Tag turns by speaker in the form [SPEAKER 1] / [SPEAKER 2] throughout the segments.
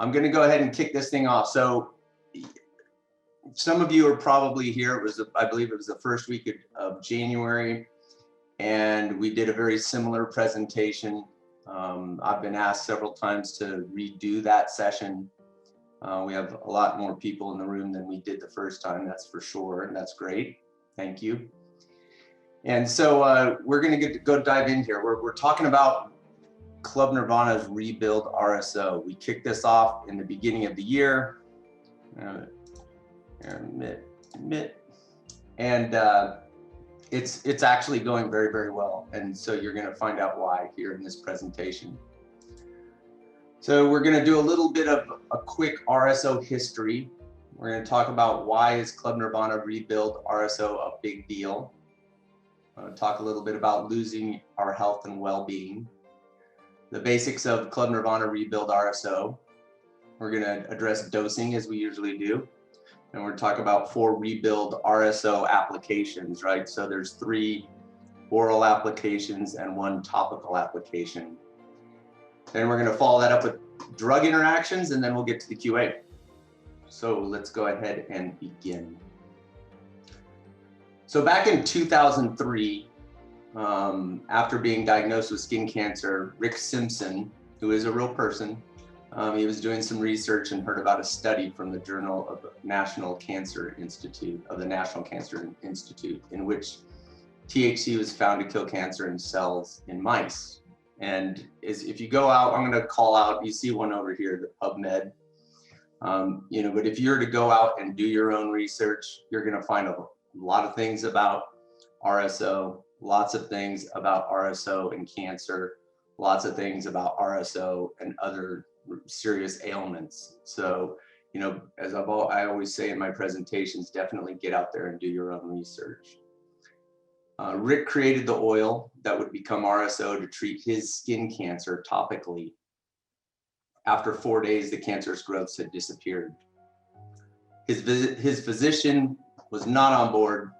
[SPEAKER 1] I'm going to go ahead and kick this thing off. So some of you are probably here. It was, I believe it was the first week of January, and we did a very similar presentation. I've been asked several times to redo that session. We have a lot more people in the room than we did the first time, that's for sure, and that's great. Thank you. And so we're going to go dive in here. We're talking about Club-Nirvana's Rebuild RSO. We kicked this off in the beginning of the year. And it's actually going very, very well. And so you're going to find out why here in this presentation. So we're going to do a little bit of a quick RSO history. We're going to talk about why is Club-Nirvana Rebuild RSO a big deal. Talk a little bit about losing our health and well-being. The basics of Club-Nirvana Rebuild RSO. We're going to address dosing as we usually do. And we're going to talk about 4 Rebuild RSO applications, right? So there's 3 oral applications and 1 topical application. Then we're going to follow that up with drug interactions, and then we'll get to the QA. So let's go ahead and begin. So back in 2003, after being diagnosed with skin cancer, Rick Simpson, who is a real person, he was doing some research and heard about a study from the Journal of the National Cancer Institute, in which THC was found to kill cancer in cells in mice. And if you go out, I'm going to call out, you see one over here, the PubMed. But if you were to go out and do your own research, you're going to find a lot of things about RSO, lots of things about RSO and cancer, lots of things about RSO and other serious ailments. So, as I always say in my presentations, definitely get out there and do your own research. Rick created the oil that would become RSO to treat his skin cancer topically. After 4 days, the cancerous growths had disappeared. His physician was not on board,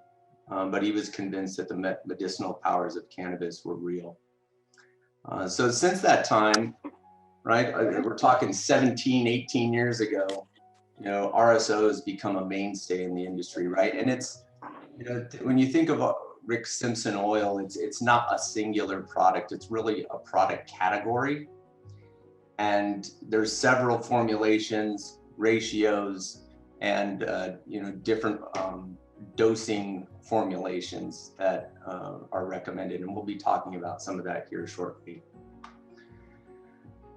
[SPEAKER 1] but he was convinced that the medicinal powers of cannabis were real. So since that time, right, we're talking 17, 18 years ago, RSO has become a mainstay in the industry, right? And it's, when you think of Rick Simpson oil, it's not a singular product, it's really a product category. And there's several formulations, ratios, and different dosing formulations that are recommended, and we'll be talking about some of that here shortly.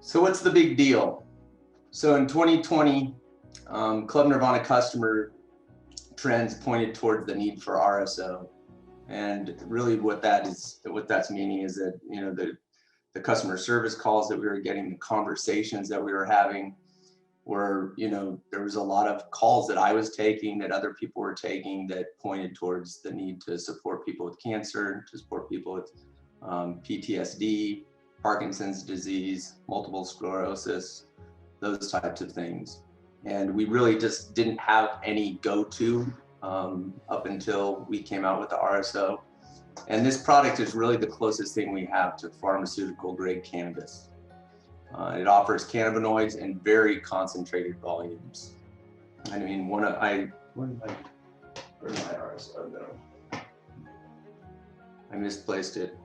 [SPEAKER 1] So what's the big deal? So in 2020, Club-Nirvana customer trends pointed towards the need for RSO, and really what that's meaning is that the customer service calls that we were getting, the conversations that we were having, where there was a lot of calls that I was taking, that other people were taking, that pointed towards the need to support people with cancer, to support people with PTSD, Parkinson's disease, multiple sclerosis, those types of things. And we really just didn't have any go-to up until we came out with the RSO. And this product is really the closest thing we have to pharmaceutical grade cannabis. It offers cannabinoids in very concentrated volumes. I mean, where did my RSO go? I misplaced it.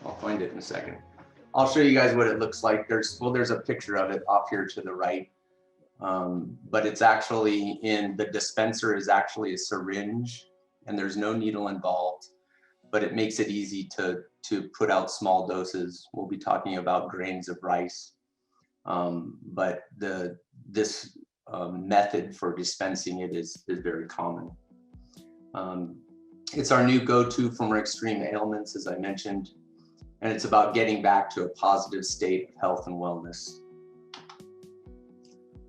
[SPEAKER 1] I'll find it in a second. I'll show you guys what it looks like. There's a picture of it off here to the right. But it's actually the dispenser is actually a syringe, and there's no needle involved, but it makes it easy to put out small doses. We'll be talking about grains of rice, but this method for dispensing it is very common. It's our new go-to for more extreme ailments, as I mentioned, and it's about getting back to a positive state of health and wellness.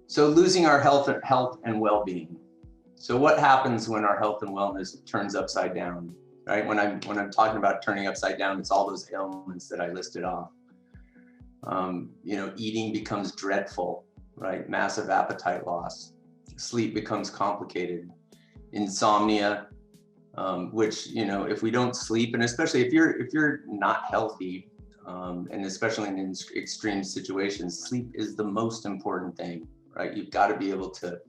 [SPEAKER 1] So losing our health and well-being. So what happens when our health and wellness turns upside down? Right? When I'm talking about turning upside down, it's all those ailments that I listed off. Eating becomes dreadful, right? Massive appetite loss. Sleep becomes complicated. Insomnia, which if we don't sleep, and especially if you're not healthy, And especially in extreme situations, sleep is the most important thing, right? You've got to be able to,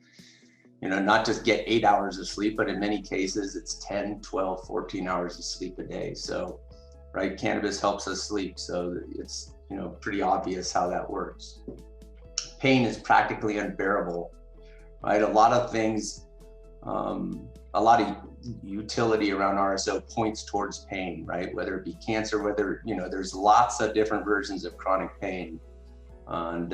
[SPEAKER 1] not just get 8 hours of sleep, but in many cases it's 10, 12, 14 hours of sleep a day. So, right, cannabis helps us sleep. So it's, pretty obvious how that works. Pain is practically unbearable, right? A lot of things, a lot of utility around RSO points towards pain, right? Whether it be cancer, whether, there's lots of different versions of chronic pain. And,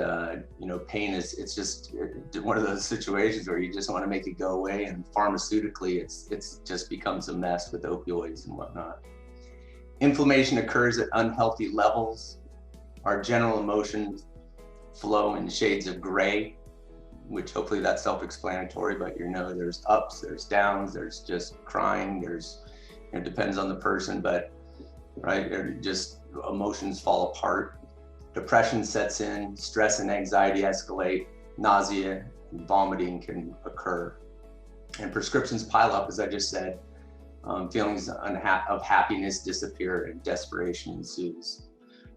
[SPEAKER 1] pain it's just one of those situations where you just want to make it go away. And pharmaceutically, it's just becomes a mess with opioids and whatnot. Inflammation occurs at unhealthy levels. Our general emotions flow in shades of gray, which hopefully that's self-explanatory, but there's ups, there's downs, there's just crying, it depends on the person, but right, just emotions fall apart. Depression sets in, stress and anxiety escalate, nausea and vomiting can occur. And prescriptions pile up, as I just said. Feelings of happiness disappear and desperation ensues.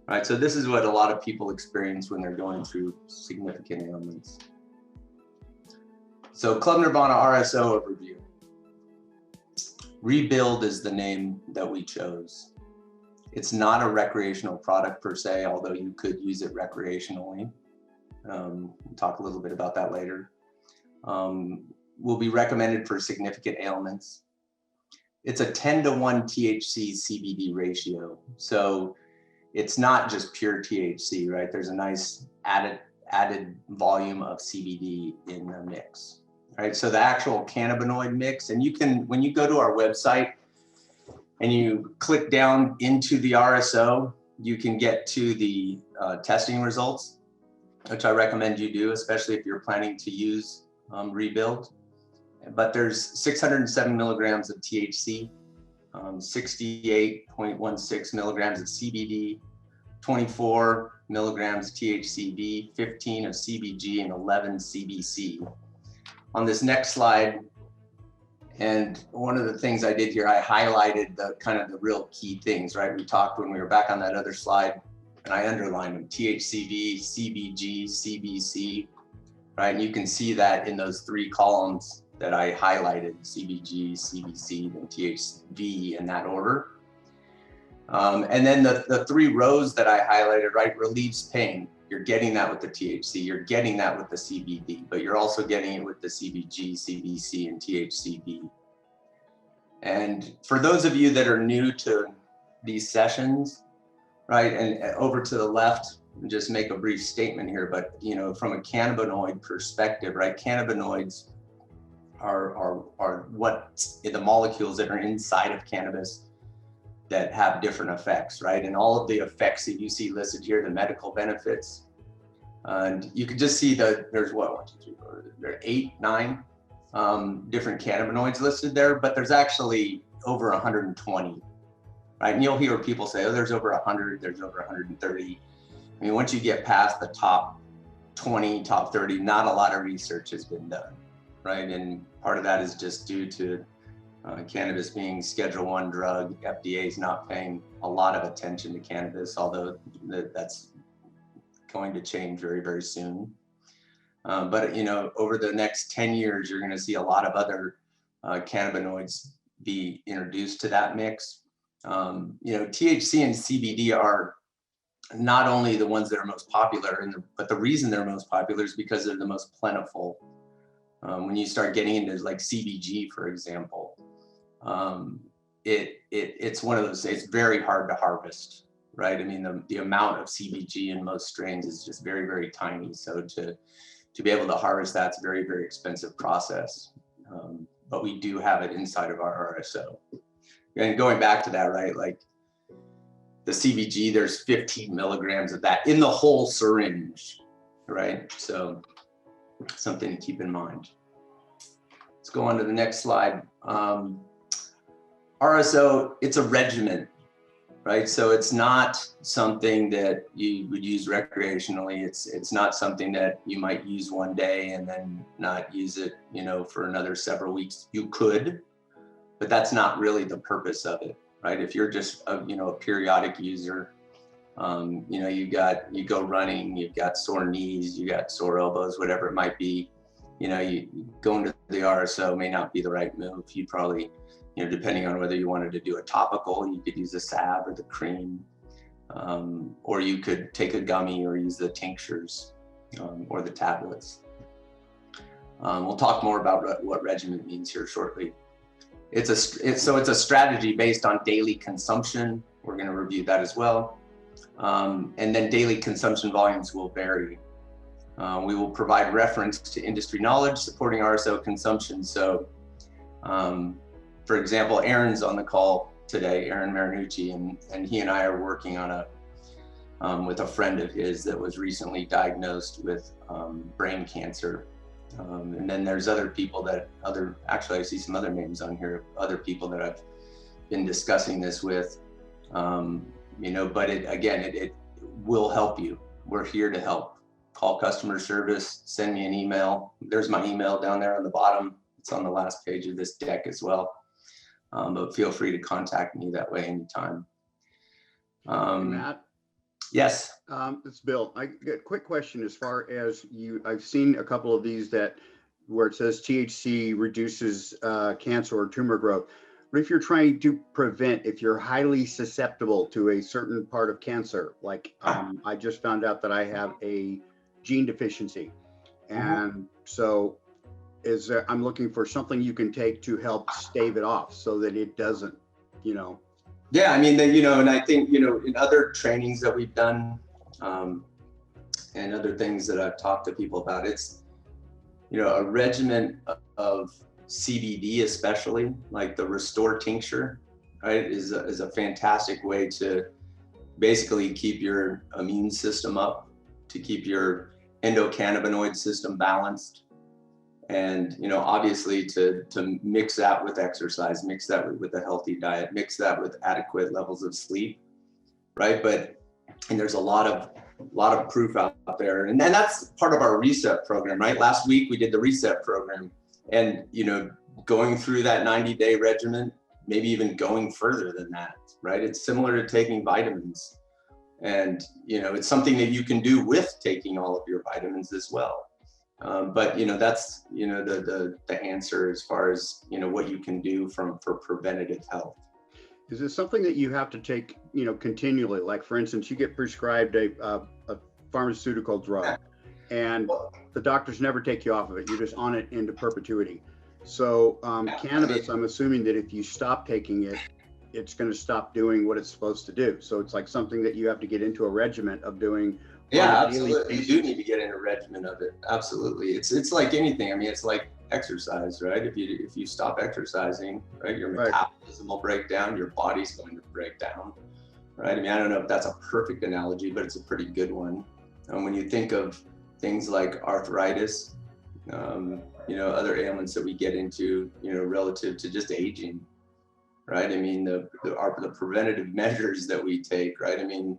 [SPEAKER 1] Right, so this is what a lot of people experience when they're going through significant ailments. So Club-Nirvana RSO overview. Rebuild is the name that we chose. It's not a recreational product per se, although you could use it recreationally. We'll talk a little bit about that later. Will be recommended for significant ailments. It's a 10-to-1 THC CBD ratio. So it's not just pure THC, right? There's a nice added volume of CBD in the mix, right? So the actual cannabinoid mix, and you can, when you go to our website and you click down into the RSO, you can get to the testing results, which I recommend you do, especially if you're planning to use Rebuild. But there's 607 milligrams of THC, 68.16 milligrams of CBD, 24 milligrams THCV, 15 of CBG, and 11 CBC. On this next slide, and one of the things I did here, I highlighted the kind of the real key things, right? We talked when we were back on that other slide, and I underlined them: THCV, CBG, CBC, right? And you can see that in those three columns that I highlighted: CBG, CBC, and THV in that order. And then the three rows that I highlighted, right, relieves pain. You're getting that with the THC, you're getting that with the CBD, but you're also getting it with the CBG, CBC, and THCV. And for those of you that are new to these sessions, right, and over to the left, just make a brief statement here, but from a cannabinoid perspective, right, cannabinoids are what the molecules that are inside of cannabis that have different effects, right? And all of the effects that you see listed here, the medical benefits, and you can just see that there's what, 1, 2, 3, 4, there are 8, 9 different cannabinoids listed there, but there's actually over 120, right? And you'll hear people say, oh, there's over 100, there's over 130. I mean, once you get past the top 20, top 30, not a lot of research has been done, right? And part of that is just due to cannabis being Schedule I drug. FDA is not paying a lot of attention to cannabis, although that's going to change very, very soon. But over the next 10 years, you're going to see a lot of other cannabinoids be introduced to that mix. THC and CBD are not only the ones that are most popular, but the reason they're most popular is because they're the most plentiful. When you start getting into like CBG, for example, it's one of those, it's very hard to harvest, right? I mean, the amount of CBG in most strains is just very, very tiny. So to be able to harvest that's a very, very expensive process. But we do have it inside of our RSO. And going back to that, right, like the CBG, there's 15 milligrams of that in the whole syringe, right? So something to keep in mind. Let's go on to the next slide. RSO, it's a regimen, right? So it's not something that you would use recreationally. It's not something that you might use one day and then not use it, for another several weeks. You could, but that's not really the purpose of it, right? If you're just a periodic user, You know, you go running, you've got sore knees, you got sore elbows, whatever it might be. You know, you going to the RSO may not be the right move. You probably, you know, depending on whether you wanted to do a topical, you could use the salve or the cream, or you could take a gummy or use the tinctures or the tablets. We'll talk more about what regimen means here shortly. It's a strategy based on daily consumption. We're going to review that as well. And then daily consumption volumes will vary. We will provide reference to industry knowledge supporting RSO consumption. So, for example, Aaron's on the call today, Aaron Marinucci, and he and I are working on with a friend of his that was recently diagnosed with brain cancer. And then there's other people actually I see some other names on here, other people that I've been discussing this with, you know, but it will help you. We're here to help. Call customer service, send me an email. There's my email down there on the bottom. It's on the last page of this deck as well. But feel free to contact me that way anytime.
[SPEAKER 2] Hey, Matt?
[SPEAKER 1] Yes.
[SPEAKER 2] It's Bill. I got a quick question as far as I've seen a couple of these where it says THC reduces cancer or tumor growth. But if you're trying to prevent, if you're highly susceptible to a certain part of cancer, like I just found out that I have a gene deficiency. And so I'm looking for something you can take to help stave it off so that it doesn't, you know.
[SPEAKER 1] Yeah, I mean, you know, and I think, you know, in other trainings that we've done and other things that I've talked to people about, it's, you know, a regimen of CBD, especially like the Restore tincture, right, is a fantastic way to basically keep your immune system up, to keep your endocannabinoid system balanced. And, you know, obviously to mix that with exercise, mix that with a healthy diet, mix that with adequate levels of sleep, right? And there's a lot of proof out there. And that's part of our reset program, right? Last week we did the reset program, and, you know, going through that 90-day regimen, maybe even going further than that, right? It's similar to taking vitamins. And, you know, it's something that you can do with taking all of your vitamins as well. But, you know, that's, you know, the answer as far as, you know, what you can do for preventative health.
[SPEAKER 2] Is this something that you have to take, you know, continually? Like, for instance, you get prescribed a pharmaceutical drug and the doctors never take you off of it. You're just on it into perpetuity. So cannabis, I'm assuming that if you stop taking it, it's going to stop doing what it's supposed to do. So it's like something that you have to get into a regimen of doing.
[SPEAKER 1] Yeah, absolutely. You do need to get in a regimen of it. Absolutely. It's like anything. I mean, it's like exercise, right? If you stop exercising, right, your metabolism will break down, your body's going to break down, right? I mean, I don't know if that's a perfect analogy, but it's a pretty good one. And when you think of things like arthritis, you know, other ailments that we get into, you know, relative to just aging, right? I mean, the preventative measures that we take, right? I mean,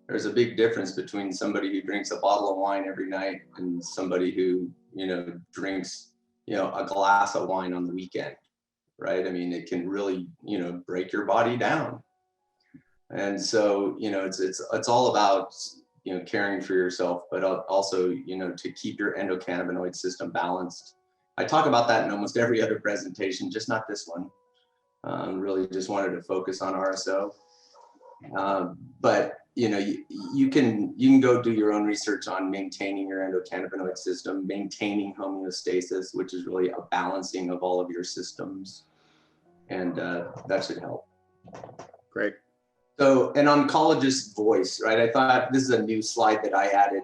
[SPEAKER 1] there's a big difference between somebody who drinks a bottle of wine every night and somebody who, you know, drinks, you know, a glass of wine on the weekend, right? I mean, it can really, you know, break your body down. And so, you know, it's all about, you know, caring for yourself, but also, you know, to keep your endocannabinoid system balanced. I talk about that in almost every other presentation, just not this one. Really just wanted to focus on RSO. But, you know, you can go do your own research on maintaining your endocannabinoid system, maintaining homeostasis, which is really a balancing of all of your systems. And that should help.
[SPEAKER 2] Great.
[SPEAKER 1] So an oncologist's voice, right? I thought this is a new slide that I added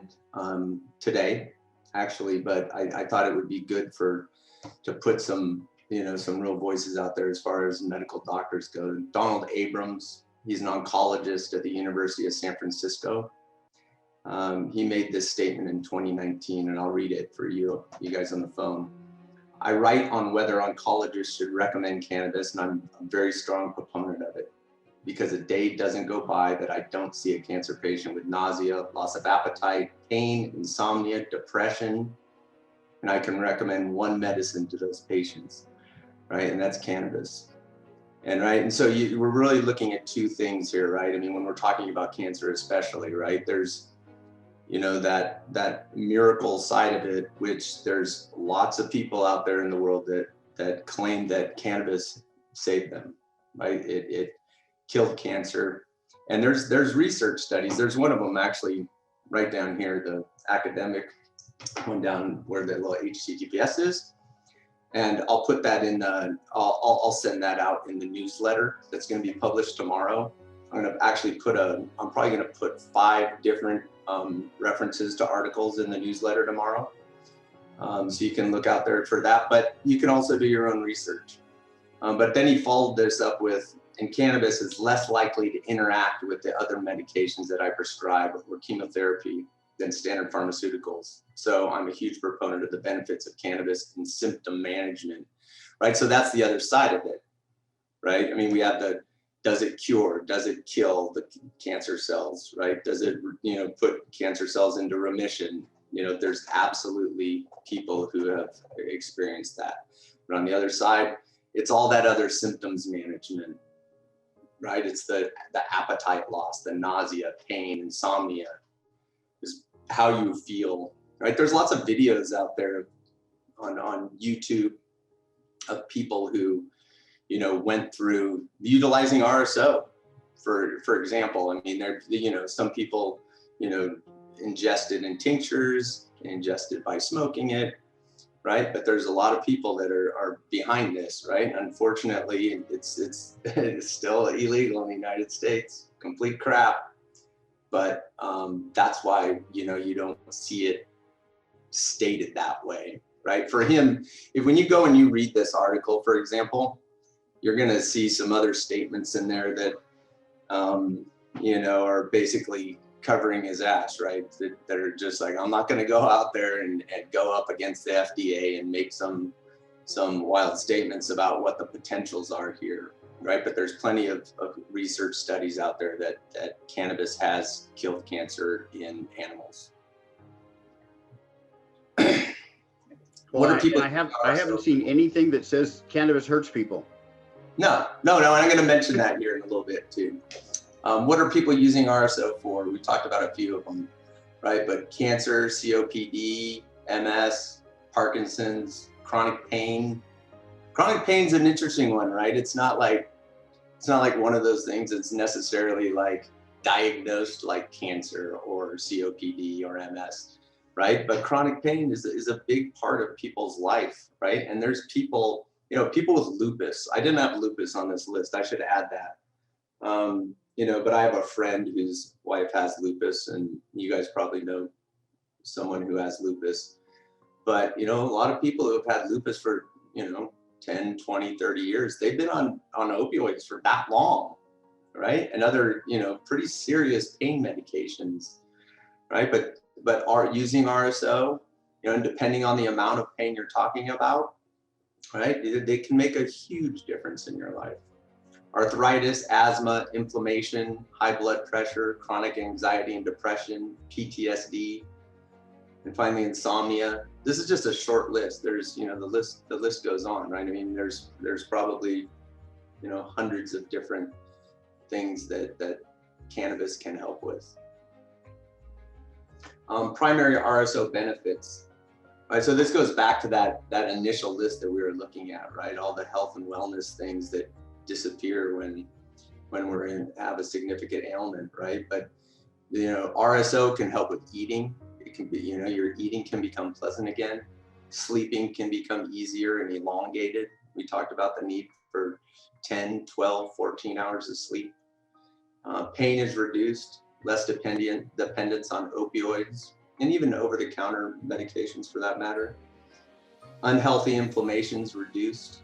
[SPEAKER 1] today, actually, but I thought it would be good to put some, you know, some real voices out there as far as medical doctors go. Donald Abrams, he's an oncologist at the University of San Francisco. He made this statement in 2019, and I'll read it for you guys on the phone. I write on whether oncologists should recommend cannabis, and I'm a very strong proponent of it, because a day doesn't go by that I don't see a cancer patient with nausea, loss of appetite, pain, insomnia, depression, and I can recommend one medicine to those patients, right? And that's cannabis. And right, and so we're really looking at two things here, right? I mean, when we're talking about cancer, especially, right? There's, you know, that miracle side of it, which there's lots of people out there in the world that claim that cannabis saved them, right? It killed cancer, and there's research studies. There's one of them actually right down here, the academic one down where the little HTTPS is. And I'll put that in, I'll send that out in the newsletter that's going to be published tomorrow. I'm going to actually I'm probably going to put 5 different references to articles in the newsletter tomorrow. So you can look out there for that, but you can also do your own research. But then he followed this up with, and cannabis is less likely to interact with the other medications that I prescribe or chemotherapy than standard pharmaceuticals. So I'm a huge proponent of the benefits of cannabis in symptom management, right? So that's the other side of it, right? I mean, we have does it cure? Does it kill the cancer cells, right? Does it, you know, put cancer cells into remission? You know, there's absolutely people who have experienced that. But on the other side, it's all that other symptoms management, right? It's the appetite loss, the nausea, pain, insomnia, is how you feel, right? There's lots of videos out there on YouTube of people who, you know, went through utilizing RSO, for example. I mean, you know, some people, you know, ingested in tinctures, ingested by smoking it, right? But there's a lot of people that are behind this, right? Unfortunately, it's still illegal in the United States, complete crap. But that's why, you know, you don't see it stated that way, right? For him, when you go and you read this article, for example, you're going to see some other statements in there that, you know, are basically covering his ass, right? That are just like, I'm not going to go out there and go up against the FDA and make some wild statements about what the potentials are here, right? But there's plenty of research studies out there that cannabis has killed cancer in animals.
[SPEAKER 2] Well, I haven't seen anything that says cannabis hurts people.
[SPEAKER 1] No, and I'm going to mention that here in a little bit too. What are people using RSO for? We talked about a few of them, right? But cancer, COPD, MS, Parkinson's, chronic pain. Chronic pain is an interesting one, right? It's not like one of those things that's necessarily like diagnosed like cancer or COPD or MS, right? But chronic pain is a big part of people's life, right? And there's people, you know, people with lupus. I didn't have lupus on this list. I should add that. You know, but I have a friend whose wife has lupus, and you guys probably know someone who has lupus. But, you know, a lot of people who have had lupus for, you know, 10, 20, 30 years, they've been on opioids for that long, right? And other, you know, pretty serious pain medications, right? But are using RSO, you know, and depending on the amount of pain you're talking about, right, they can make a huge difference in your life. Arthritis, asthma, inflammation, high blood pressure, chronic anxiety and depression, PTSD, and finally insomnia. This is just a short list. There's, you know, the list goes on, right? I mean, there's probably, you know, hundreds of different things that cannabis can help with. Primary RSO benefits. Right, so this goes back to that initial list that we were looking at, right? All the health and wellness things that disappear when have a significant ailment, right? But, you know, RSO can help with eating. It can be, you know, your eating can become pleasant again. Sleeping can become easier and elongated. We talked about the need for 10, 12, 14 hours of sleep. Pain is reduced, less dependence on opioids, and even over-the-counter medications for that matter. Unhealthy inflammation's reduced.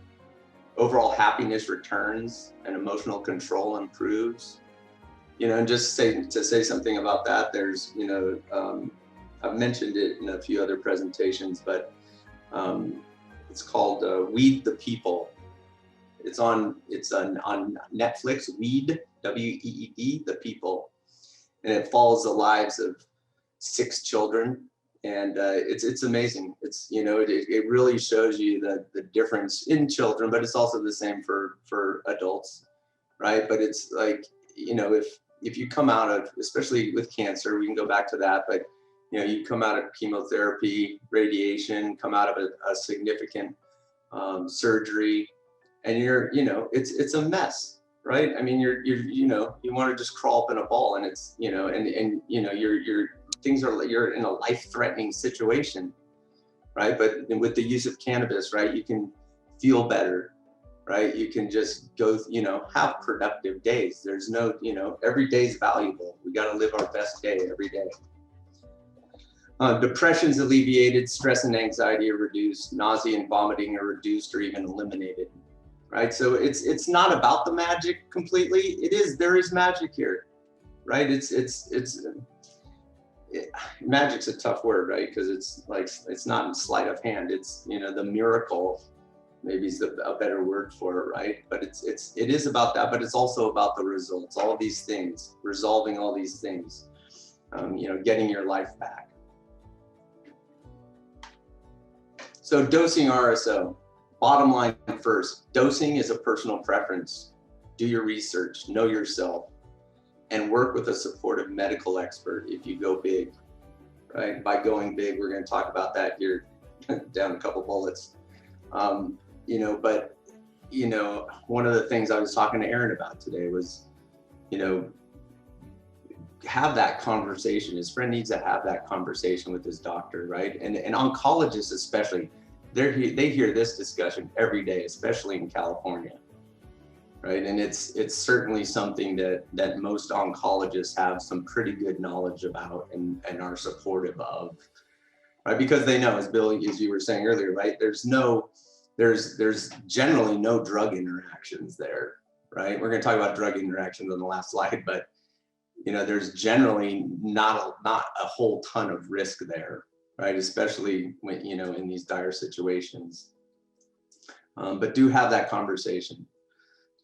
[SPEAKER 1] Overall happiness returns and emotional control improves. You know, and just to say something about that, there's, you know, I've mentioned it in a few other presentations, but it's called Weed the People. It's on Netflix, Weed, W-E-E-D, The People. And it follows the lives of 6 children And it's amazing. It's, you know, it really shows you the difference in children, but it's also the same for adults, right? But it's like, you know, if you come out of, especially with cancer, we can go back to that, but you know, you come out of chemotherapy, radiation, come out of a significant surgery, and you're, you know, it's a mess, right? I mean, you're you know, you want to just crawl up in a ball, and it's, you know, and you know, you're in a life-threatening situation, right? But with the use of cannabis, right, you can feel better, right? You can just go, you know, have productive days. There's no, you know, every day is valuable. We got to live our best day every day. Depression's alleviated, stress and anxiety are reduced, nausea and vomiting are reduced or even eliminated, right? So it's not about the magic completely. It is, there is magic here, right? Magic's a tough word, right? Because it's like, it's not in sleight of hand. It's, you know, the miracle maybe is a better word for it, right? But it is about that, but it's also about the results, all these things, resolving all these things, you know, getting your life back. So dosing RSO, bottom line first, dosing is a personal preference. Do your research, know yourself, and work with a supportive medical expert if you go big, right? By going big, we're going to talk about that here down a couple bullets. You know, but, you know, one of the things I was talking to Aaron about today was, you know, have that conversation. His friend needs to have that conversation with his doctor, right? And oncologists especially, they hear this discussion every day, especially in California, right? And it's certainly something that most oncologists have some pretty good knowledge about and are supportive of, right? Because they know, as you were saying earlier, right? There's generally no drug interactions there, right? We're going to talk about drug interactions on the last slide, but you know, there's generally not a whole ton of risk there, right? Especially when, you know, in these dire situations. But do have that conversation.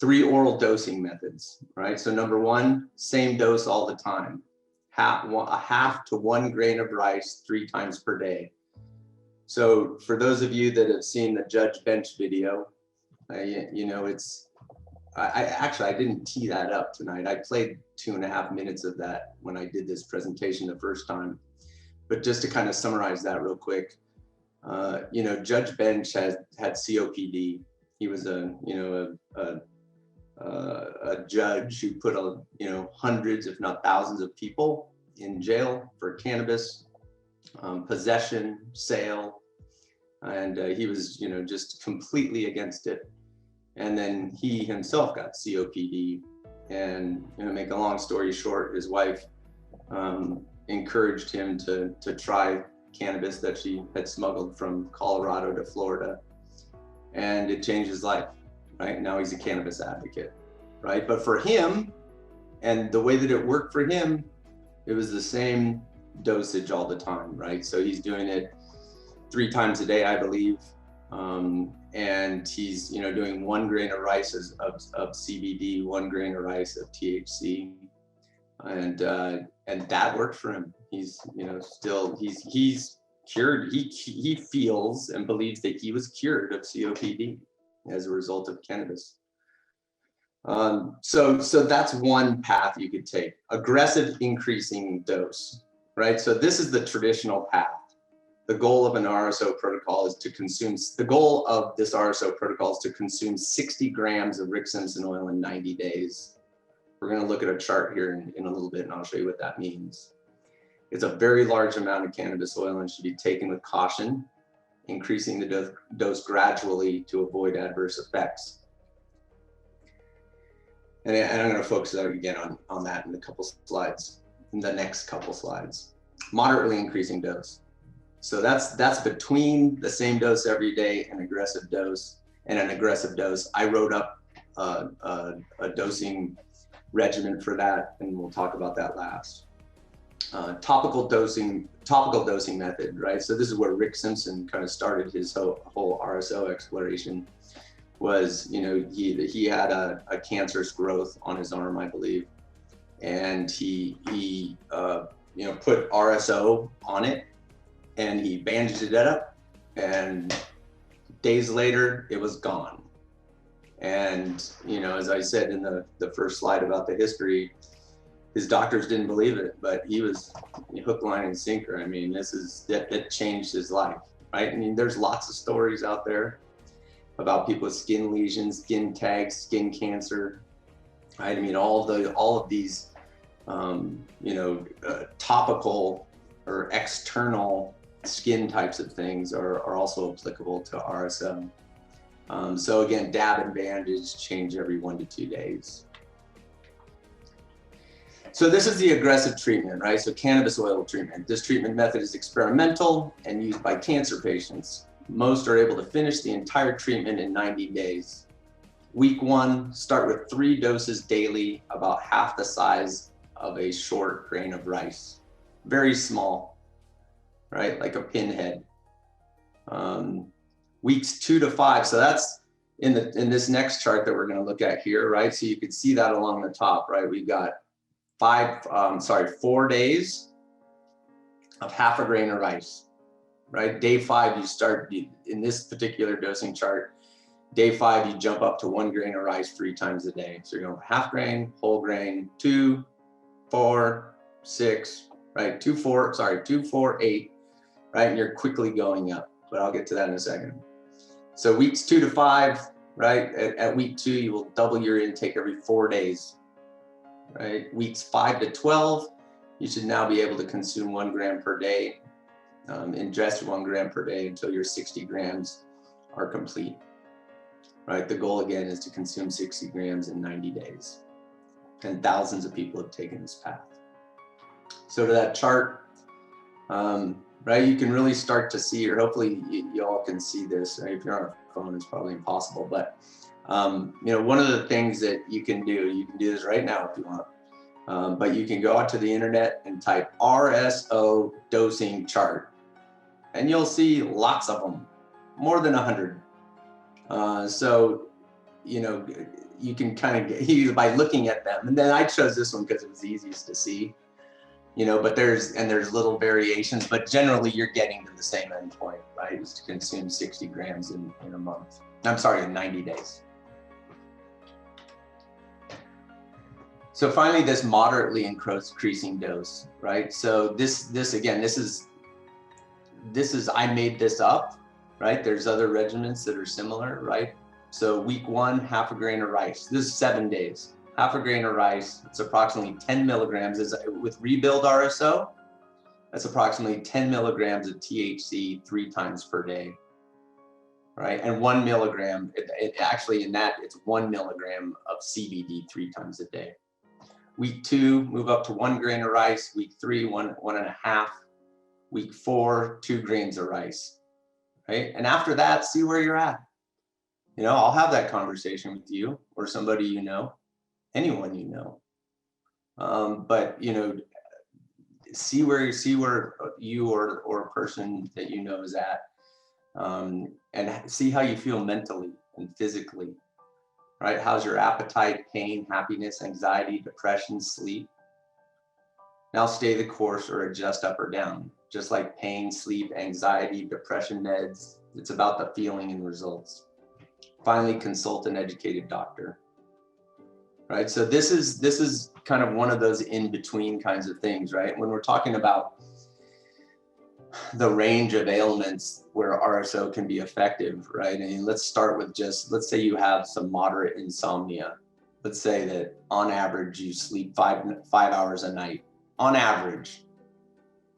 [SPEAKER 1] 3 oral dosing methods, right? So number 1, same dose all the time. A half to 1 grain of rice 3 times per day. So for those of you that have seen the Judge Bench video, you know, I didn't tee that up tonight. I played 2.5 minutes of that when I did this presentation the first time. But just to kind of summarize that real quick, you know, Judge Bench had COPD. He was a judge who put you know, hundreds, if not thousands of people in jail for cannabis, possession, sale, and he was, you know, just completely against it. And then he himself got COPD, and, you know, make a long story short, his wife encouraged him to try cannabis that she had smuggled from Colorado to Florida, and it changed his life, right? Now he's a cannabis advocate, right? But for him, and the way that it worked for him, it was the same dosage all the time, right? So he's doing it 3 times a day, I believe. And he's, you know, doing 1 grain of rice of CBD, 1 grain of rice of THC, and that worked for him. He's, you know, still he's cured. He feels and believes that he was cured of COPD as a result of cannabis. So that's one path you could take: aggressive increasing dose, right? So this is the traditional path. The goal of an RSO protocol is to consume, the goal of this RSO protocol is to consume 60 grams of Rick Simpson oil in 90 days. We're going to look at a chart here in a little bit, and I'll show you what that means. It's a very large amount of cannabis oil and should be taken with caution, increasing the dose gradually to avoid adverse effects. And I'm going to focus again on that in the next couple slides. Moderately increasing dose. So that's between the same dose every day and an aggressive dose. I wrote up a dosing regimen for that, and we'll talk about that last. Topical dosing method, right? So this is where Rick Simpson kind of started his whole RSO exploration. Was, you know, he had a cancerous growth on his arm, I believe, and he you know, put RSO on it and he bandaged it up, and days later it was gone. And, you know, as I said in the first slide about the history, his doctors didn't believe it, but he was hook, line, and sinker. I mean, that changed his life, right? I mean, there's lots of stories out there about people with skin lesions, skin tags, skin cancer, right? I mean, all of these, topical or external skin types of things are also applicable to RSO. So again, dab and bandage change every 1 to 2 days. So this is the aggressive treatment, right? So cannabis oil treatment. This treatment method is experimental and used by cancer patients. Most are able to finish the entire treatment in 90 days. Week 1, start with 3 doses daily, about half the size of a short grain of rice. Very small, right? Like a pinhead. Weeks 2 to 5, so that's in this next chart that we're going to look at here, right? So you can see that along the top, right? We've got 4 days of half a grain of rice, right? Day 5, you start, in this particular dosing chart, day 5, you jump up to 1 grain of rice 3 times a day. So you're going half grain, whole grain, 2, 4, 6, right? 2, 4, 8, right? And you're quickly going up, but I'll get to that in a second. So weeks 2 to 5, right? At week 2, you will double your intake every 4 days, right? Weeks 5 to 12, you should now be able to consume 1 gram per day, ingest 1 gram per day until your 60 grams are complete, right? The goal again is to consume 60 grams in 90 days. And thousands of people have taken this path. So to that chart, right, you can really start to see, or hopefully you all can see this. Right? If you're on a phone, it's probably impossible. But one of the things that you can do this right now if you want, but you can go out to the internet and type RSO dosing chart, and you'll see lots of them, more than 100. So, you can kind of get by looking at them. And then I chose this one because it was the easiest to see. But there's little variations, but generally you're getting to the same endpoint, right? Is to consume 60 grams in a month. I'm sorry, in 90 days. So finally, this moderately increasing dose, right? So this again, this is I made this up, right? There's other regimens that are similar, right? So week 1, half a grain of rice. This is 7 days. Half a grain of rice, it's approximately 10 milligrams. With Rebuild RSO, that's approximately 10 milligrams of THC 3 times per day, right? And 1 milligram, it's 1 milligram of CBD 3 times a day. Week 2, move up to 1 grain of rice. Week 3, 1.5. Week 4, 2 grains of rice, right? And after that, see where you're at. I'll have that conversation with you or somebody anyone but see where you or a person that is at, and see how you feel mentally and physically, right? How's your appetite, pain, happiness, anxiety, depression, sleep? Now stay the course or adjust up or down. Just like pain, sleep, anxiety, depression meds, it's about the feeling and results. Finally, consult an educated doctor. Right, so this is kind of one of those in-between kinds of things, right? When we're talking about the range of ailments where RSO can be effective, right? And let's start with let's say you have some moderate insomnia. Let's say that on average you sleep five hours a night. On average.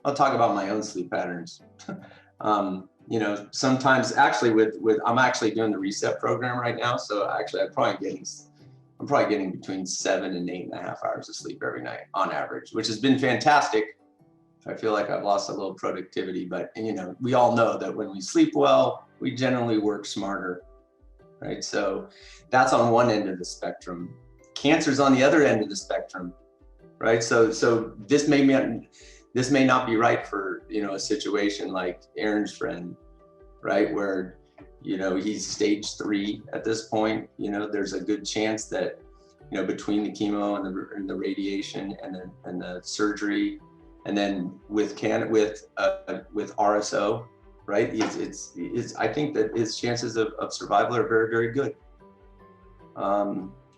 [SPEAKER 1] I'll talk about my own sleep patterns. Sometimes actually I'm actually doing the reset program right now, so actually I'm probably getting between 7 and 8.5 hours of sleep every night on average, which has been fantastic. I feel like I've lost a little productivity, but we all know that when we sleep well, we generally work smarter, right? So that's on one end of the spectrum. Cancer's on the other end of the spectrum, right? So this may not be right for a situation like Aaron's friend, right, where he's stage 3 at this point. There's a good chance that between the chemo and the radiation and the surgery And then with RSO, right? I think that his chances of survival are very, very good.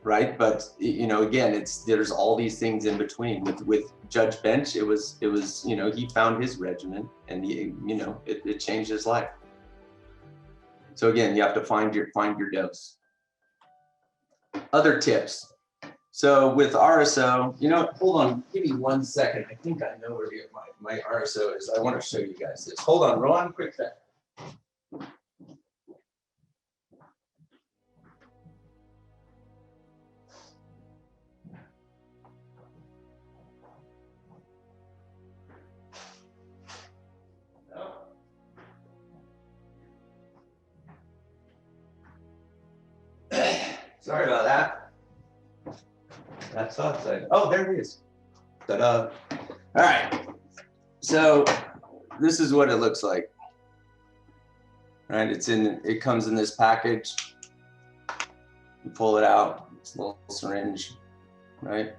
[SPEAKER 1] Right, but you know, again, there's all these things in between. With Judge Bench, it was you know, he found his regimen, and you know, it changed his life. So again, you have to find your dose. Other tips. So with RSO, you know, hold on, give me 1 second. I think I know where my RSO is. I want to show you guys this. Hold on, Ron, quick second. Sorry about that. That's outside. Oh, there it is. Ta-da. All right. So this is what it looks like. Right? It comes in this package. You pull it out. It's a little syringe, right?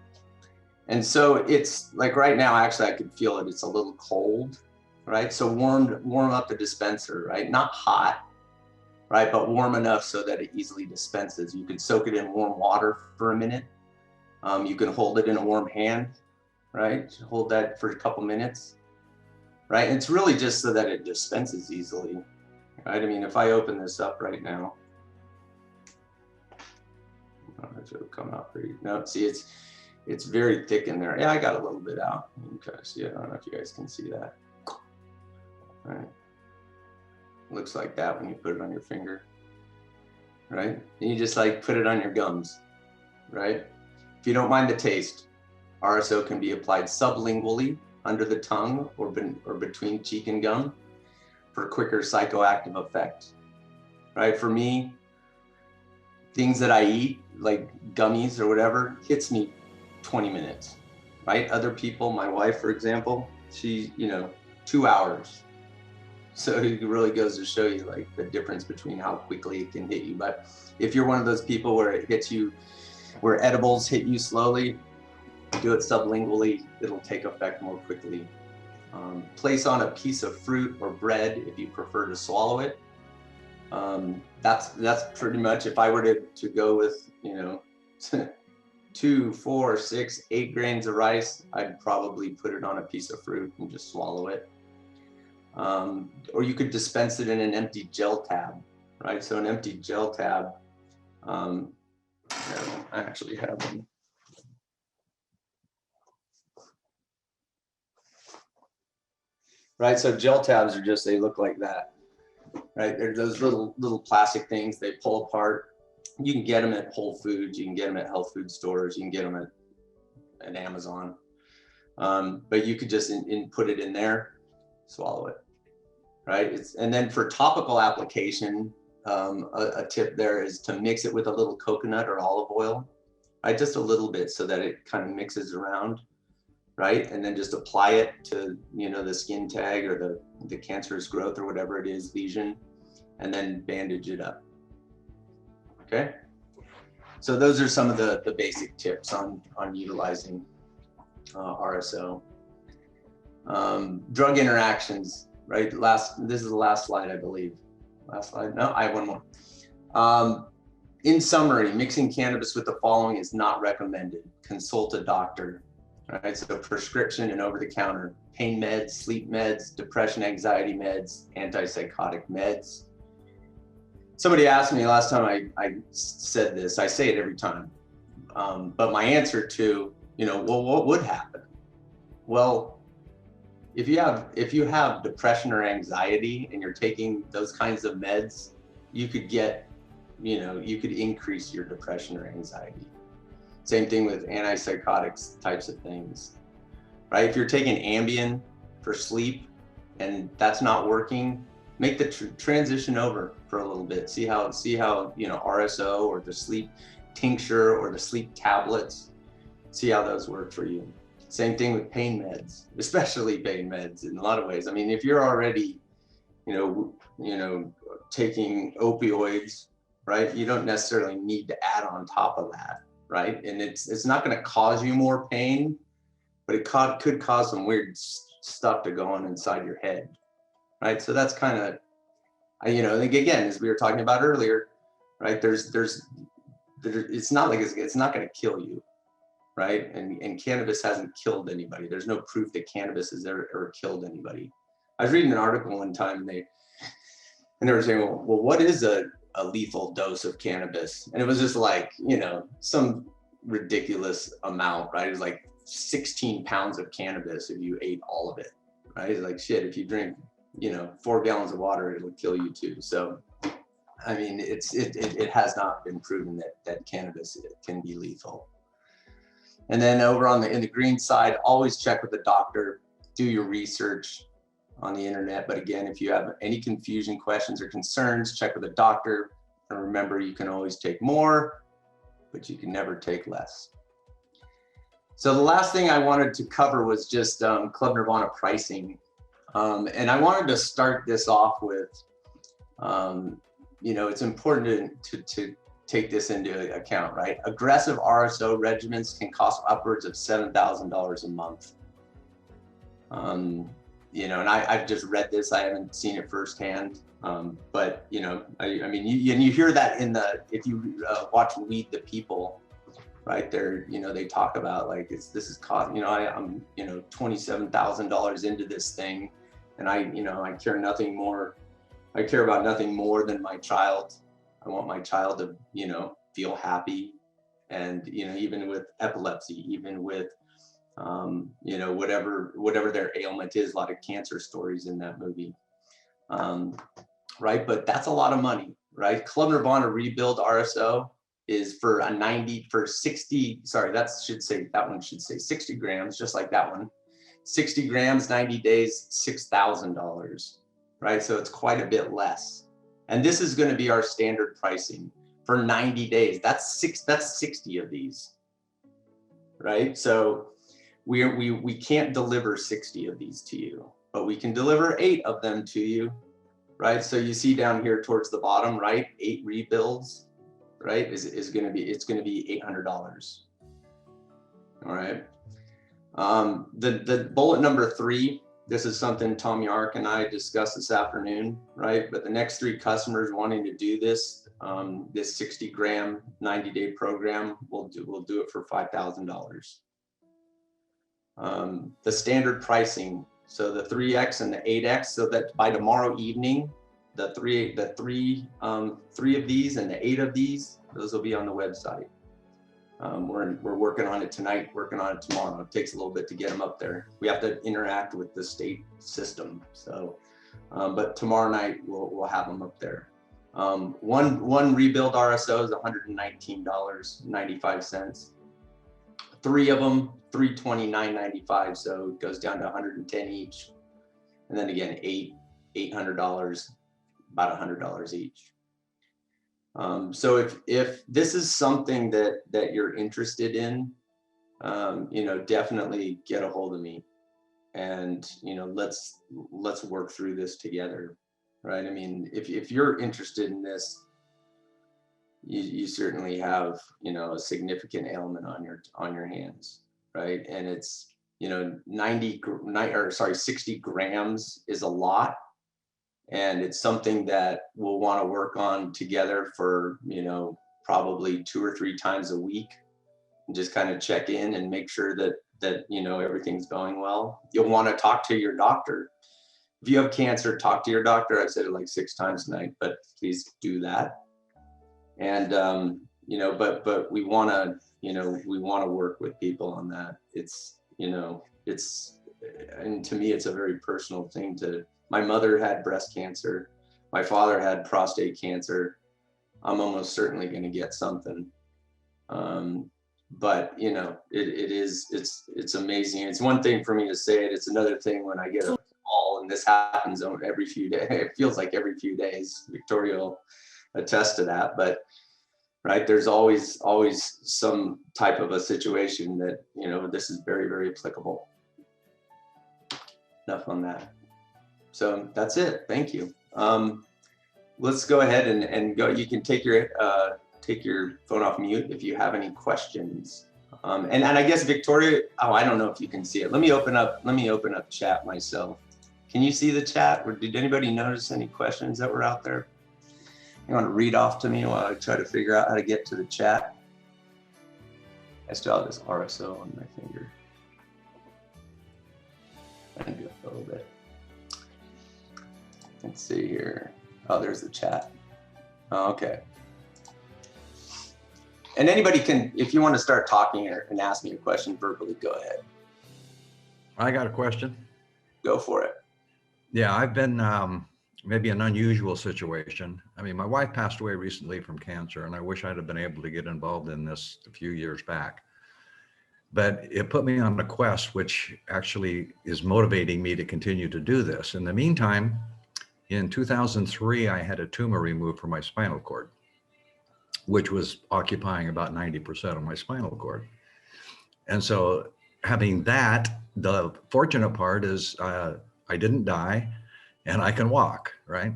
[SPEAKER 1] And so it's like right now, actually, I could feel it. It's a little cold, right? So warm up the dispenser, right? Not hot, right? But warm enough so that it easily dispenses. You can soak it in warm water for a minute. You can hold it in a warm hand, right? Hold that for a couple minutes, right? And it's really just so that it dispenses easily, right? I mean, if I open this up right now, I don't know if it'll come out pretty. No, see, it's very thick in there. Yeah, I got a little bit out. Okay, see, I don't know if you guys can see that. All right. Looks like that when you put it on your finger, right? And you just like put it on your gums, right? If you don't mind the taste, RSO can be applied sublingually under the tongue or between cheek and gum for quicker psychoactive effect, right? For me, things that I eat, like gummies or whatever, hits me 20 minutes, right? Other people, my wife, for example, she, you know, 2 hours. So it really goes to show you like the difference between how quickly it can hit you. But if you're one of those people where it hits you, where edibles hit you slowly, do it sublingually, it'll take effect more quickly. Place on a piece of fruit or bread if you prefer to swallow it. That's pretty much, if I were to go with, you know, 2, 4, 6, 8 grains of rice, I'd probably put it on a piece of fruit and just swallow it. Or you could dispense it in an empty gel tab, right? So an empty gel tab, I actually have them. Right, so gel tabs are just, they look like that, right? They're those little plastic things, they pull apart. You can get them at Whole Foods, you can get them at health food stores, you can get them at Amazon. But you could just put it in there, swallow it, right? And then for topical application, a tip there is to mix it with a little coconut or olive oil, right? Just a little bit so that it kind of mixes around, right? And then just apply it to, you know, the skin tag or the cancerous growth or whatever it is, lesion, and then bandage it up. Okay. So those are some of the basic tips on utilizing RSO. Drug interactions, right? This is the last slide, I believe. Last slide. No, I have one more. In summary, mixing cannabis with the following is not recommended. Consult a doctor. Right, so prescription and over-the-counter pain meds, sleep meds, depression, anxiety meds, antipsychotic meds. Somebody asked me last time I said this, I say it every time, but my answer to, you know, well, what would happen? Well, if you have depression or anxiety and you're taking those kinds of meds, you could get, you know, you could increase your depression or anxiety. Same thing with antipsychotics types of things, right? If you're taking Ambien for sleep and that's not working, make the transition over for a little bit. See how, you know, RSO or the sleep tincture or the sleep tablets, see how those work for you. Same thing with pain meds, especially pain meds in a lot of ways. I mean, if you're already, you know, taking opioids, right? You don't necessarily need to add on top of that. Right, and it's not going to cause you more pain, but it could cause some weird stuff to go on inside your head, right? So that's kind of, you know, again, as we were talking about earlier, right? It's not like it's not going to kill you, right? And cannabis hasn't killed anybody. There's no proof that cannabis has ever killed anybody. I was reading an article one time, and they were saying, well, what is a lethal dose of cannabis? And it was just like, you know, some ridiculous amount, right? It was like 16 pounds of cannabis if you ate all of it, right? It's like, shit, if you drink, you know, 4 gallons of water, it'll kill you too. So, I mean, it has not been proven that cannabis can be lethal. And then over in the green side, always check with the doctor, do your research on the internet. But again, if you have any confusion, questions, or concerns, check with a doctor. And remember, you can always take more, but you can never take less. So the last thing I wanted to cover was just Club-Nirvana pricing. And I wanted to start this off with, you know, it's important to take this into account, right? Aggressive RSO regimens can cost upwards of $7,000 a month. You know, and I've just read this, I haven't seen it firsthand. But, you know, I mean, you hear that if you watch Weed the People, right there, you know, they talk about like, this is cost, you know, I'm, you know, $27,000 into this thing. And you know, I care about nothing more than my child. I want my child to, you know, feel happy. And, you know, even with epilepsy, even with, you know, whatever their ailment is, a lot of cancer stories in that movie. Right, but that's a lot of money, right? Club-Nirvana Rebuild RSO is for that one should say 60 grams, just like that one. 60 grams, 90 days, $6,000, right? So it's quite a bit less. And this is going to be our standard pricing for 90 days. That's 60 of these, right? So we can't deliver 60 of these to you, but we can deliver 8 of them to you, right? So you see down here towards the bottom, right? 8 rebuilds, right? It's going to be $800. All right. The bullet number 3, this is something Tom Yark and I discussed this afternoon, right? But the next 3 customers wanting to do this 60 gram 90-day program, we'll do it for $5,000. The standard pricing, so the 3X and the 8X, so that by tomorrow evening, the three of these and the 8 of these, those will be on the website. We're working on it tonight, working on it tomorrow. It takes a little bit to get them up there. We have to interact with the state system. So, but tomorrow night we'll have them up there. One rebuild RSO is $119.95. 3 of them, $329.95. So it goes down to 110 each. And then again, $800, about $100 each. So if this is something that you're interested in, you know, definitely get a hold of me, and, you know, let's work through this together, right? I mean, if you're interested in this, you certainly have, you know, a significant ailment on your hands, right? And it's, you know, 60 grams is a lot. And it's something that we'll want to work on together for, you know, probably 2 or 3 times a week, and just kind of check in and make sure that you know, everything's going well. You'll want to talk to your doctor. If you have cancer, talk to your doctor. I've said it like 6 times tonight, but please do that. And you know, but we want to, you know, work with people on that. It's, you know, and to me, it's a very personal thing. My mother had breast cancer. My father had prostate cancer. I'm almost certainly going to get something. But, you know, it's amazing. It's one thing for me to say it. It's another thing when I get a call, and this happens every few days. It feels like every few days. Victoria will attest to that. But, right, there's always some type of a situation that, you know, this is very, very applicable. Enough on that. So that's it. Thank you. Let's go ahead and go. You can take your phone off mute if you have any questions. And I guess Victoria, oh, I don't know if you can see it. Let me open up chat myself. Can you see the chat? Or did anybody notice any questions that were out there? You want to read off to me while I try to figure out how to get to the chat? I still have this RSO on my finger. Undo it a little bit. Let's see here. Oh, there's the chat. Oh, okay. And anybody can, if you want to start talking and ask me a question verbally, go ahead.
[SPEAKER 3] I got a question.
[SPEAKER 1] Go for it.
[SPEAKER 3] Yeah, I've been maybe an unusual situation. I mean, my wife passed away recently from cancer, and I wish I'd have been able to get involved in this a few years back. But it put me on a quest, which actually is motivating me to continue to do this. In the meantime, in 2003, I had a tumor removed from my spinal cord, which was occupying about 90% of my spinal cord. And so having that, the fortunate part is I didn't die and I can walk, right?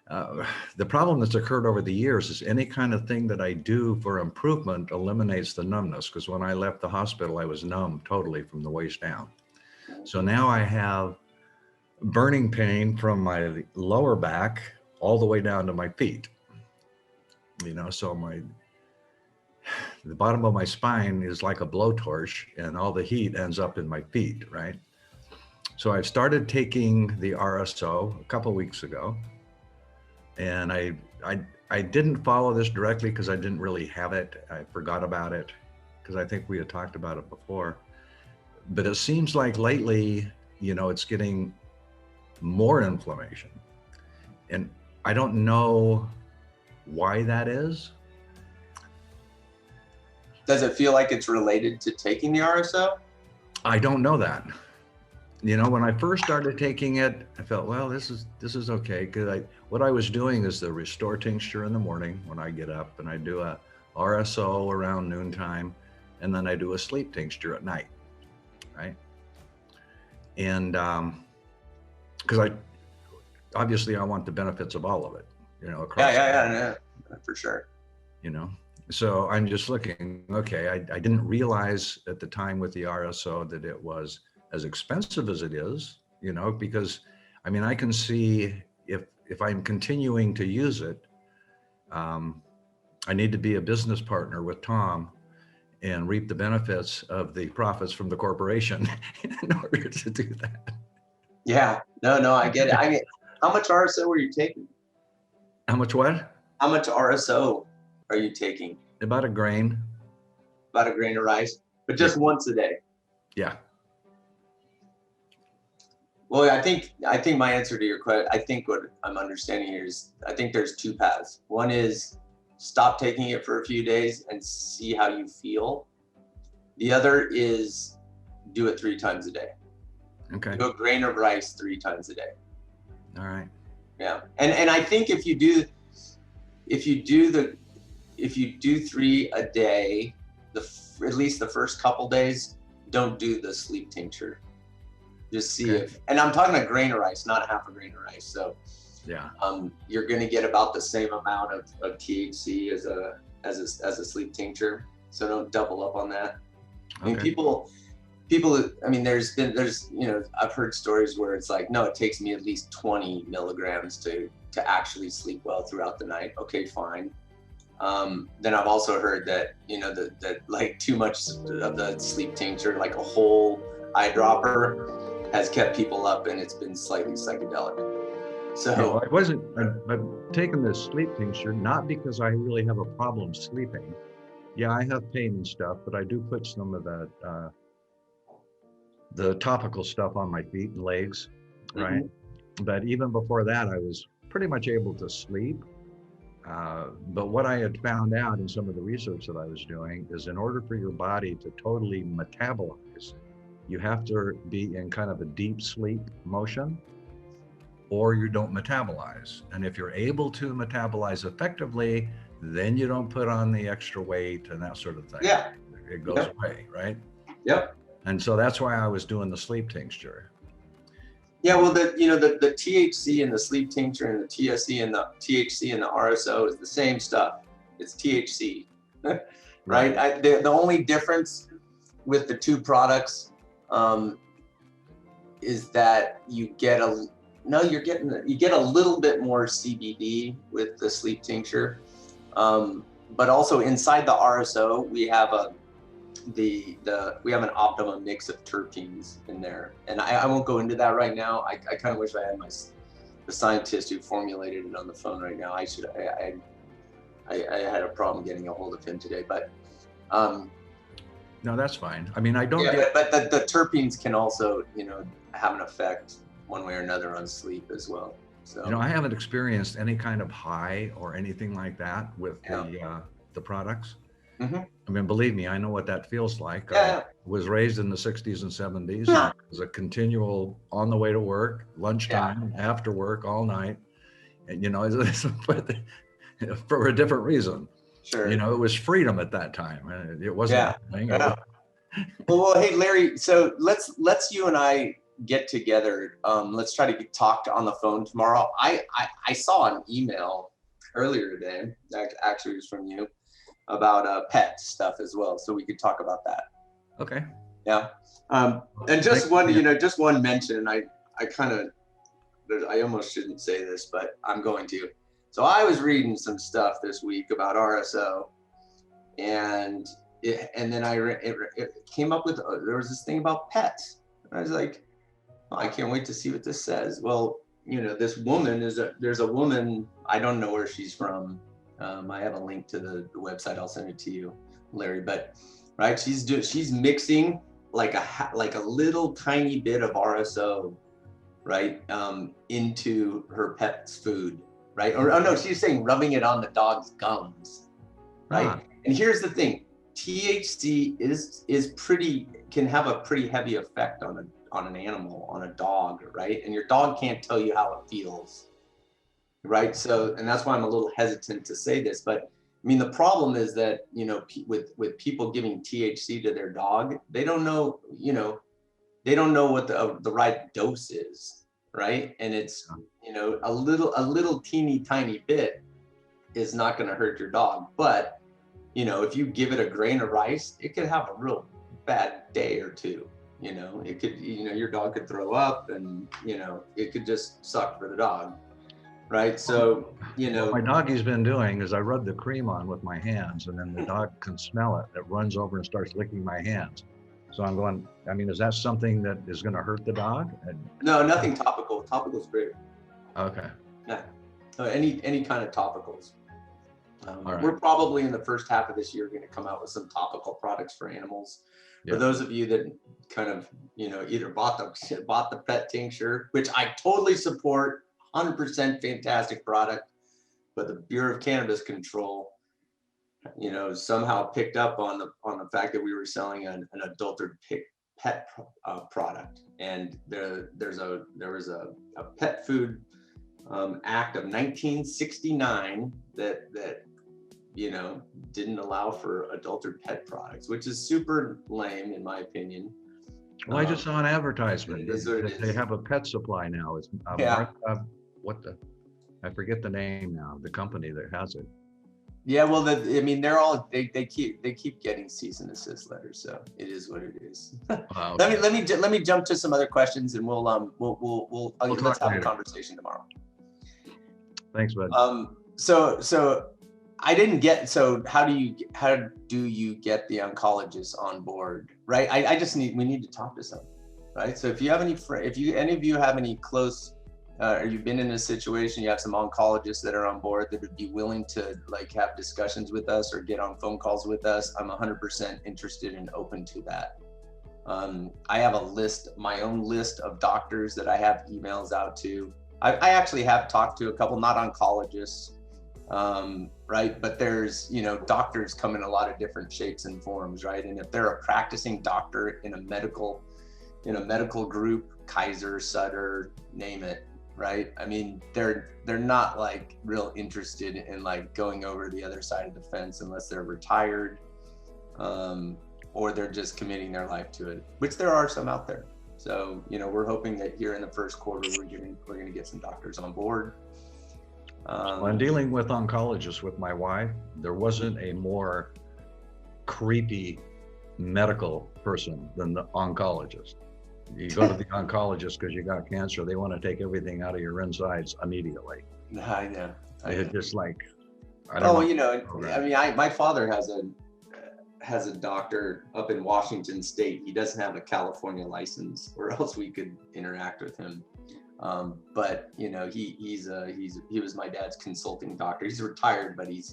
[SPEAKER 3] The problem that's occurred over the years is any kind of thing that I do for improvement eliminates the numbness, because when I left the hospital, I was numb totally from the waist down. So now I have burning pain from my lower back all the way down to my feet. You know, so the bottom of my spine is like a blowtorch, and all the heat ends up in my feet, right? So I started taking the RSO a couple of weeks ago, and I didn't follow this directly because I didn't really have it. I forgot about it because I think we had talked about it before. But it seems like lately, you know, it's getting more inflammation, and I don't know why that is.
[SPEAKER 1] Does it feel like it's related to taking the RSO?
[SPEAKER 3] I don't know that. You know, when I first started taking it, I felt, well, this is okay, because what I was doing is the Restore tincture in the morning when I get up, and I do a RSO around noontime, and then I do a sleep tincture at night, right? And because obviously I want the benefits of all of it, you know, across.
[SPEAKER 1] Yeah, for sure.
[SPEAKER 3] You know, so I'm just looking, okay, I didn't realize at the time with the RSO that it was as expensive as it is, you know, because I mean, I can see if I'm continuing to use it, I need to be a business partner with Tom and reap the benefits of the profits from the corporation in order to do that.
[SPEAKER 1] Yeah, no, I get it. I mean, how much RSO were you taking?
[SPEAKER 3] How much what?
[SPEAKER 1] How much RSO are you taking?
[SPEAKER 3] About a grain.
[SPEAKER 1] About a grain of rice, but just once a day.
[SPEAKER 3] Yeah.
[SPEAKER 1] Well, I think my answer to your question, I think what I'm understanding here is, I think there's two paths. One is stop taking it for a few days and see how you feel. The other is do it 3 times a day.
[SPEAKER 3] Okay.
[SPEAKER 1] Do a grain of rice 3 times a day.
[SPEAKER 3] All right.
[SPEAKER 1] Yeah, and I think if you do 3 a day, at least the first couple days, don't do the sleep tincture. Just see if, and I'm talking a grain of rice, not half a grain of rice. So
[SPEAKER 3] yeah,
[SPEAKER 1] you're going to get about the same amount of THC as a sleep tincture. So don't double up on that. I mean, people, I mean, there's, you know, I've heard stories where it's like, no, it takes me at least 20 milligrams to actually sleep well throughout the night. Okay, fine. Then I've also heard that, you know, that like too much of the sleep tincture, like a whole eyedropper, has kept people up, and it's been slightly psychedelic. So
[SPEAKER 3] no, I've taken this sleep tincture not because I really have a problem sleeping. Yeah, I have pain and stuff, but I do put some of that the topical stuff on my feet and legs, right? But even before that, I was pretty much able to sleep. But what I had found out in some of the research that I was doing is, in order for your body to totally metabolize, you have to be in kind of a deep sleep motion, or you don't metabolize. And if you're able to metabolize effectively, then you don't put on the extra weight and that sort of thing.
[SPEAKER 1] Yeah,
[SPEAKER 3] it goes away, right?
[SPEAKER 1] Yep.
[SPEAKER 3] And so that's why I was doing the sleep tincture.
[SPEAKER 1] Yeah, well, the THC in the sleep tincture and the THC and the RSO is the same stuff. It's THC. right? The only difference with the two products is that you get a little bit more CBD with the sleep tincture, but also inside the RSO we have we have an optimum mix of terpenes in there, and I won't go into that right now. I kind of wish I had the scientist who formulated it on the phone right now. I had a problem getting a hold of him today, but
[SPEAKER 3] no, that's fine. I mean, I don't
[SPEAKER 1] but the terpenes can also, have an effect one way or another on sleep as well. So,
[SPEAKER 3] I haven't experienced any kind of high or anything like that with the products.
[SPEAKER 1] Mm-hmm.
[SPEAKER 3] I mean, believe me, I know what that feels like.
[SPEAKER 1] I
[SPEAKER 3] was raised in the 60s and 70s.
[SPEAKER 1] Yeah.
[SPEAKER 3] And it was a continual on the way to work, lunchtime, after work, all night. And, it's for a different reason.
[SPEAKER 1] Sure.
[SPEAKER 3] It was freedom at that time. It wasn't anything.
[SPEAKER 1] Yeah. Well, hey, Larry, so let's you and I get together. Let's try to talk on the phone tomorrow. I saw an email earlier today, that actually was from you, about pet stuff as well. So we could talk about that.
[SPEAKER 3] Okay.
[SPEAKER 1] Yeah. And just one mention, I almost shouldn't say this, but I'm going to. So I was reading some stuff this week about RSO, and then it came up with, there was this thing about pets. And I was like, I can't wait to see what this says. Well, this woman there's a woman, I don't know where she's from. I have a link to the website. I'll send it to you, Larry. But right, she's mixing like a little tiny bit of RSO, right, into her pet's food, right? Or no, she's saying rubbing it on the dog's gums, right? And here's the thing: THC can have a pretty heavy effect on an animal, on a dog, right? And your dog can't tell you how it feels. Right. So, and that's why I'm a little hesitant to say this, but I mean, the problem is that, with people giving THC to their dog, they don't know what the right dose is. Right. And it's, a little teeny tiny bit is not going to hurt your dog. But, if you give it a grain of rice, it could have a real bad day or two. It could, your dog could throw up, and, it could just suck for the dog. Right. So,
[SPEAKER 3] what my doggy's been doing is I rub the cream on with my hands, and then the dog can smell it. It runs over and starts licking my hands. So I'm going, I mean, is that something that is going to hurt the dog?
[SPEAKER 1] No, nothing topical. Topical's great.
[SPEAKER 3] Okay.
[SPEAKER 1] Yeah. So any kind of topicals.
[SPEAKER 3] Right.
[SPEAKER 1] We're probably in the first half of this year going to come out with some topical products for animals.
[SPEAKER 3] Yeah.
[SPEAKER 1] For those of you that kind of, either bought the pet tincture, which I totally support, 100% fantastic product, but the Bureau of Cannabis Control, somehow picked up on the fact that we were selling an adulterated pet product, and there was a pet food act of 1969 that didn't allow for adulterated pet products, which is super lame in my opinion.
[SPEAKER 3] Well, I just saw an advertisement.
[SPEAKER 1] It is what it is.
[SPEAKER 3] They have a pet supply now. It's I forget the name now. The company that has it.
[SPEAKER 1] Yeah, well, they keep getting cease and desist letters, so it is what it is.
[SPEAKER 3] Wow, okay.
[SPEAKER 1] Let me jump to some other questions, and let's have a conversation tomorrow.
[SPEAKER 3] Thanks, bud.
[SPEAKER 1] So I didn't get. So how do you get the oncologists on board, right? We need to talk to some, right? So if you have any of you have any close, or you've been in a situation, you have some oncologists that are on board that would be willing to have discussions with us or get on phone calls with us, I'm 100% interested and open to that. I have my own list of doctors that I have emails out to. I actually have talked to a couple, not oncologists, right? But there's, doctors come in a lot of different shapes and forms, right? And if they're a practicing doctor in a medical group, Kaiser, Sutter, name it, right? I mean, they're not real interested in going over the other side of the fence unless they're retired, or they're just committing their life to it, which there are some out there. So, we're hoping that here in the first quarter, we're going to get some doctors on board.
[SPEAKER 3] When dealing with oncologists with my wife, there wasn't a more creepy medical person than the oncologist. You go to the oncologist because you got cancer, they want to take everything out of your insides immediately.
[SPEAKER 1] I know.
[SPEAKER 3] It's just like, I don't know.
[SPEAKER 1] You know, I mean, my father has a doctor up in Washington State. He doesn't have a California license, or else we could interact with him. But you know, he was my dad's consulting doctor. He's retired, but he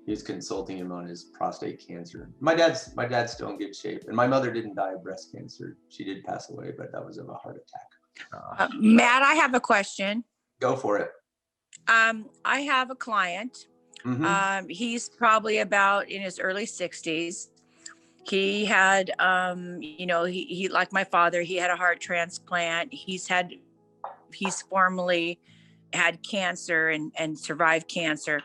[SPEAKER 1] was consulting him on his prostate cancer. My dad's still in good shape, and my mother didn't die of breast cancer. She did pass away, but that was of a heart attack.
[SPEAKER 4] Matt, I have a question.
[SPEAKER 1] Go for it.
[SPEAKER 4] I have a client.
[SPEAKER 1] Mm-hmm.
[SPEAKER 4] He's probably about in his early 60s. He had, you know, he like my father, he had a heart transplant. He's formerly had cancer and survived cancer.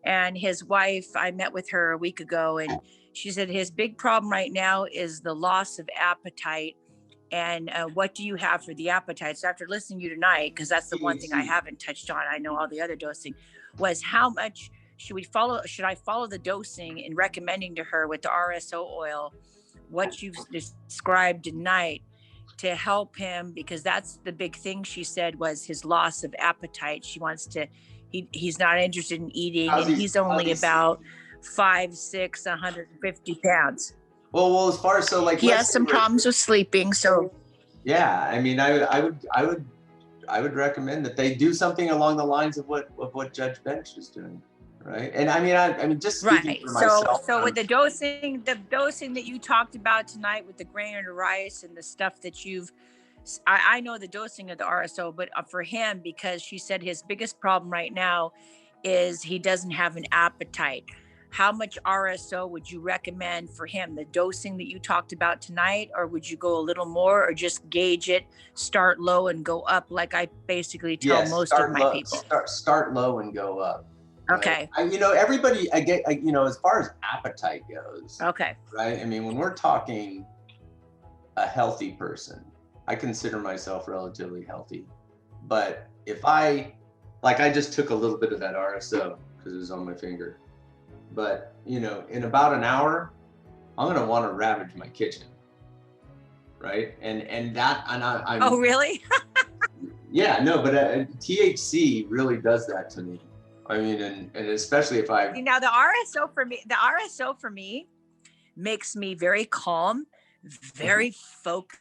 [SPEAKER 4] And his wife, I met with her a week ago, and she said his big problem right now is the loss of appetite. And what do you have for the appetite? So after listening to you tonight, because that's the one thing I haven't touched on, I know all the other dosing, was how much should I follow the dosing in recommending to her with the RSO oil, what you've described tonight, to help him? Because that's the big thing she said was his loss of appetite. She wants to, he's not interested in eating, and he's only about 5'6", 150 pounds.
[SPEAKER 1] Well, as far as
[SPEAKER 4] he has some problems with sleeping. So
[SPEAKER 1] yeah, I mean, I would recommend that they do something along the lines of what Judge Bench is doing, right? And I mean, just speaking for myself.
[SPEAKER 4] So with the dosing that you talked about tonight with the grain of rice and the stuff that I know the dosing of the RSO, but for him, because she said his biggest problem right now is he doesn't have an appetite. How much RSO would you recommend for him? The dosing that you talked about tonight, or would you go a little more, or just gauge it, start low and go up, like I basically tell most of my people?
[SPEAKER 1] Start low and go up. Right?
[SPEAKER 4] Okay.
[SPEAKER 1] You know, everybody, you know, as far as appetite goes.
[SPEAKER 4] Okay.
[SPEAKER 1] Right. I mean, when we're talking a healthy person, I consider myself relatively healthy. But if I just took a little bit of that RSO because it was on my finger. But, you know, in about an hour, I'm going to want to ravage my kitchen. Right. And I'm
[SPEAKER 4] oh, really?
[SPEAKER 1] yeah, no, but THC really does that to me. I mean, and especially if I.
[SPEAKER 4] Now the RSO for me makes me very calm, very focused.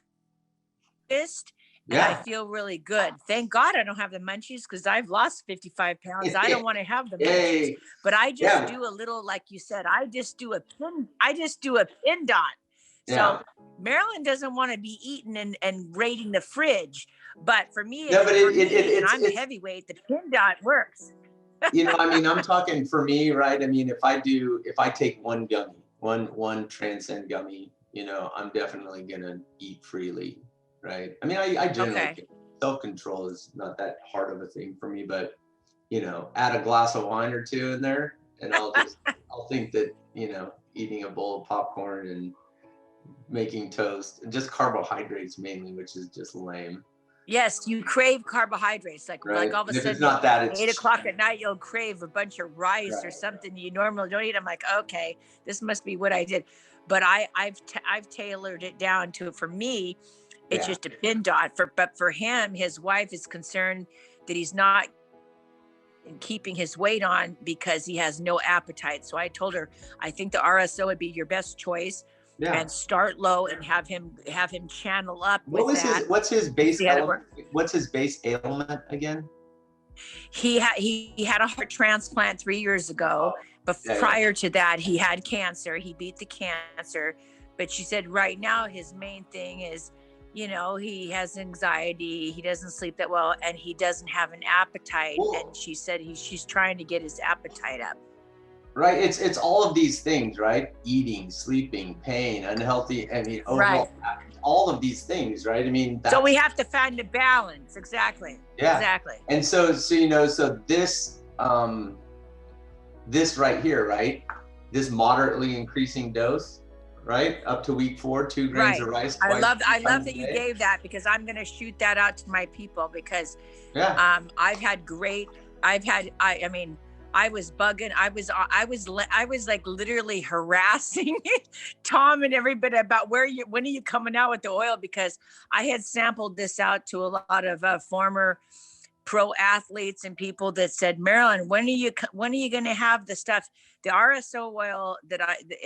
[SPEAKER 1] Yeah.
[SPEAKER 4] And I feel really good. Thank God I don't have the munchies, because I've lost 55 pounds. I don't want to have the munchies. But I just do a little, like you said, I just do a pin dot. So Marilyn doesn't want to be eating and raiding the fridge. But for me, I'm a heavyweight, the pin dot works.
[SPEAKER 1] You know, I mean, I'm talking for me, right? I mean, if I take one gummy, one Transcend gummy, you know, I'm definitely gonna eat freely. Right. I mean, I generally self-control is not that hard of a thing for me, but you know, add a glass of wine or two in there, and I'll think that, you know, eating a bowl of popcorn and making toast, and just carbohydrates mainly, which is just lame.
[SPEAKER 4] Yes, you crave carbohydrates, like all of a sudden,
[SPEAKER 1] it's not that, it's
[SPEAKER 4] 8 o'clock at night, you'll crave a bunch of rice or something you normally don't eat. I'm like, okay, this must be what I did. But I've tailored it down to, for me, it's just a pin dot. But for him, his wife is concerned that he's not keeping his weight on because he has no appetite. So I told her, I think the RSO would be your best choice. Yeah. And start low and have him channel up. What's
[SPEAKER 1] his base ailment? What's his base ailment again?
[SPEAKER 4] He had a heart transplant 3 years ago, but prior to that, he had cancer. He beat the cancer, but she said right now his main thing is, you know, he has anxiety, he doesn't sleep that well, and he doesn't have an appetite. Whoa. And she said she's trying to get his appetite up.
[SPEAKER 1] Right, it's all of these things, right? Eating, sleeping, pain, unhealthy. I mean, overall, all of these things, right? I mean,
[SPEAKER 4] so we have to find a balance. Exactly.
[SPEAKER 1] Yeah.
[SPEAKER 4] Exactly.
[SPEAKER 1] And so you know, so this right here, right? This moderately increasing dose, right? Up to week 4, 2 grains of rice.
[SPEAKER 4] I love that you gave that, because I'm going to shoot that out to my people, because I've had I was bugging. I was like literally harassing Tom and everybody about when are you coming out with the oil? Because I had sampled this out to a lot of former pro athletes and people that said, Marilyn, when are you going to have the stuff? The RSO oil that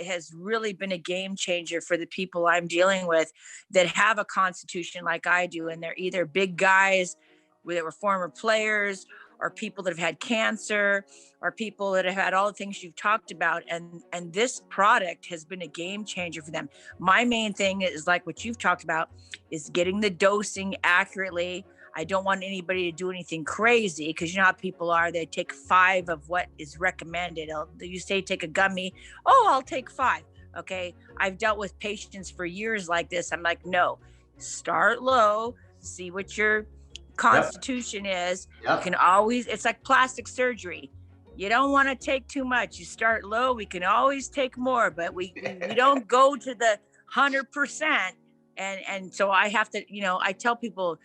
[SPEAKER 4] has really been a game changer for the people I'm dealing with that have a constitution like I do. And they're either big guys that were former players, or people that have had cancer, or people that have had all the things you've talked about. And this product has been a game changer for them. My main thing is like what you've talked about, is getting the dosing accurately. I don't want anybody to do anything crazy, because you know how people are. They take 5 of what is recommended. You say take a gummy. Oh, I'll take 5. Okay. I've dealt with patients for years like this. I'm like, no, start low, see what your constitution is. You can always, it's like plastic surgery. You don't want to take too much. You start low. We can always take more, but we don't go to the 100%. And so I have to, I tell people,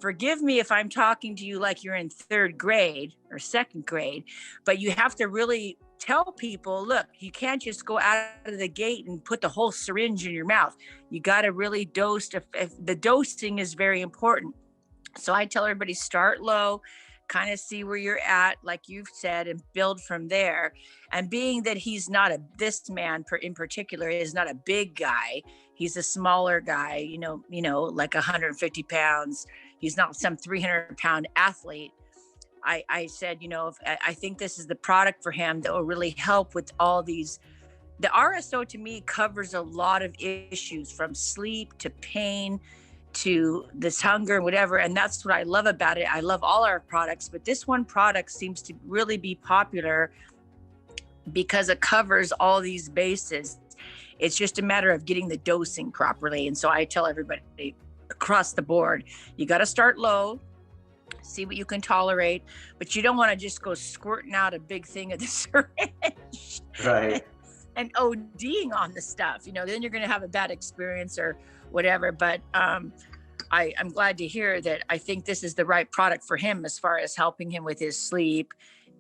[SPEAKER 4] forgive me if I'm talking to you like you're in 3rd grade or 2nd grade, but you have to really tell people, look, you can't just go out of the gate and put the whole syringe in your mouth. You got to really dose. If the dosing is very important. So I tell everybody, start low, kind of see where you're at, like you've said, and build from there. And being that he's not this man in particular is not a big guy. He's a smaller guy, like 150 pounds. He's not some 300-pound athlete. I said, I think this is the product for him that will really help with all these. The RSO to me covers a lot of issues, from sleep to pain to this hunger, whatever. And that's what I love about it. I love all our products, but this one product seems to really be popular because it covers all these bases. It's just a matter of getting the dosing properly. And so I tell everybody across the board, you got to start low, see what you can tolerate, but you don't want to just go squirting out a big thing of the syringe.
[SPEAKER 1] Right.
[SPEAKER 4] And ODing on the stuff, then you're going to have a bad experience or whatever. But I'm glad to hear that. I think this is the right product for him as far as helping him with his sleep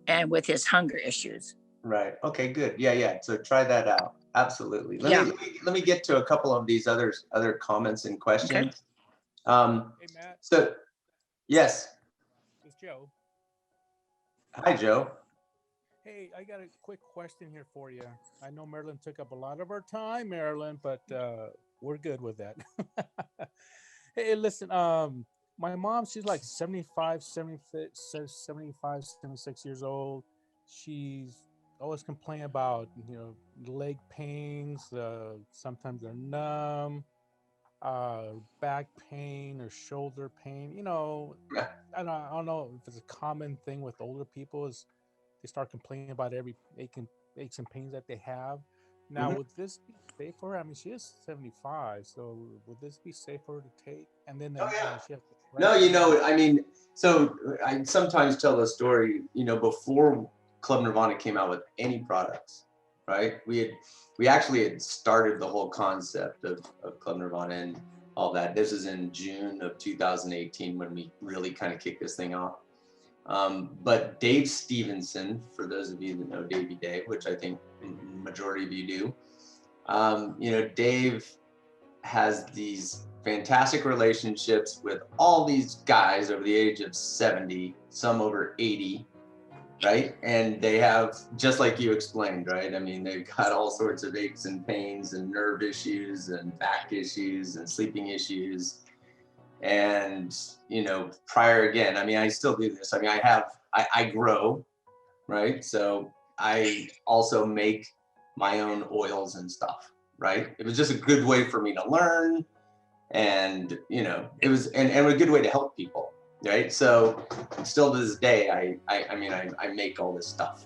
[SPEAKER 4] and with his hunger issues.
[SPEAKER 1] Right. Okay, good. Yeah. So try that out. Absolutely. Let me get to a couple of these other comments and questions.
[SPEAKER 5] Okay. Hey, Matt.
[SPEAKER 1] So, yes.
[SPEAKER 5] It's Joe.
[SPEAKER 1] Hi, Joe.
[SPEAKER 5] Hey, I got a quick question here for you. I know Marilyn took up a lot of our time, Marilyn, but we're good with that. Hey, listen, my mom, she's like 76 years old. She's always complaining about, leg pains. Sometimes they're numb, back pain or shoulder pain. I don't know if it's a common thing with older people, is they start complaining about every aches and pains that they have. Now, would this be safe for her? I mean, she is 75, so would this be safe for her to take? And then she has
[SPEAKER 1] No, so I sometimes tell the story, before Club-Nirvana came out with any products, right? We actually had started the whole concept of Club-Nirvana and all that. This is in June of 2018 when we really kind of kicked this thing off. But Dave Stevenson, for those of you that know Davey Dave, which I think majority of you do, Dave has these fantastic relationships with all these guys over the age of 70, some over 80, right? And they have, just like you explained, right? I mean, they've got all sorts of aches and pains and nerve issues and back issues and sleeping issues. And, prior again, I still do this. I grow, right? So I also make my own oils and stuff, right? It was just a good way for me to learn. And, it was, and a good way to help people, right? So still to this day, I make all this stuff,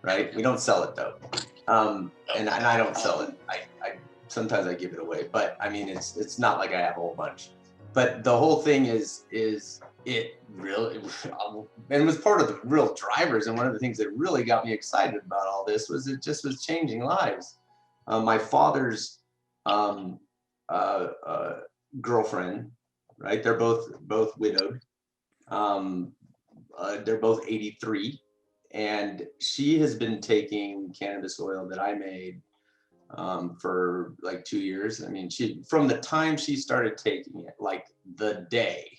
[SPEAKER 1] right? We don't sell it though. And I don't sell it. I sometimes I give it away, but it's not like I have a whole bunch. But the whole thing is it really, and it was part of the real drivers. And one of the things that really got me excited about all this was it just was changing lives. My father's girlfriend, right? They're both widowed. They're both 83, and she has been taking cannabis oil that I made for like 2 years. I mean, from the time she started taking it, like the day,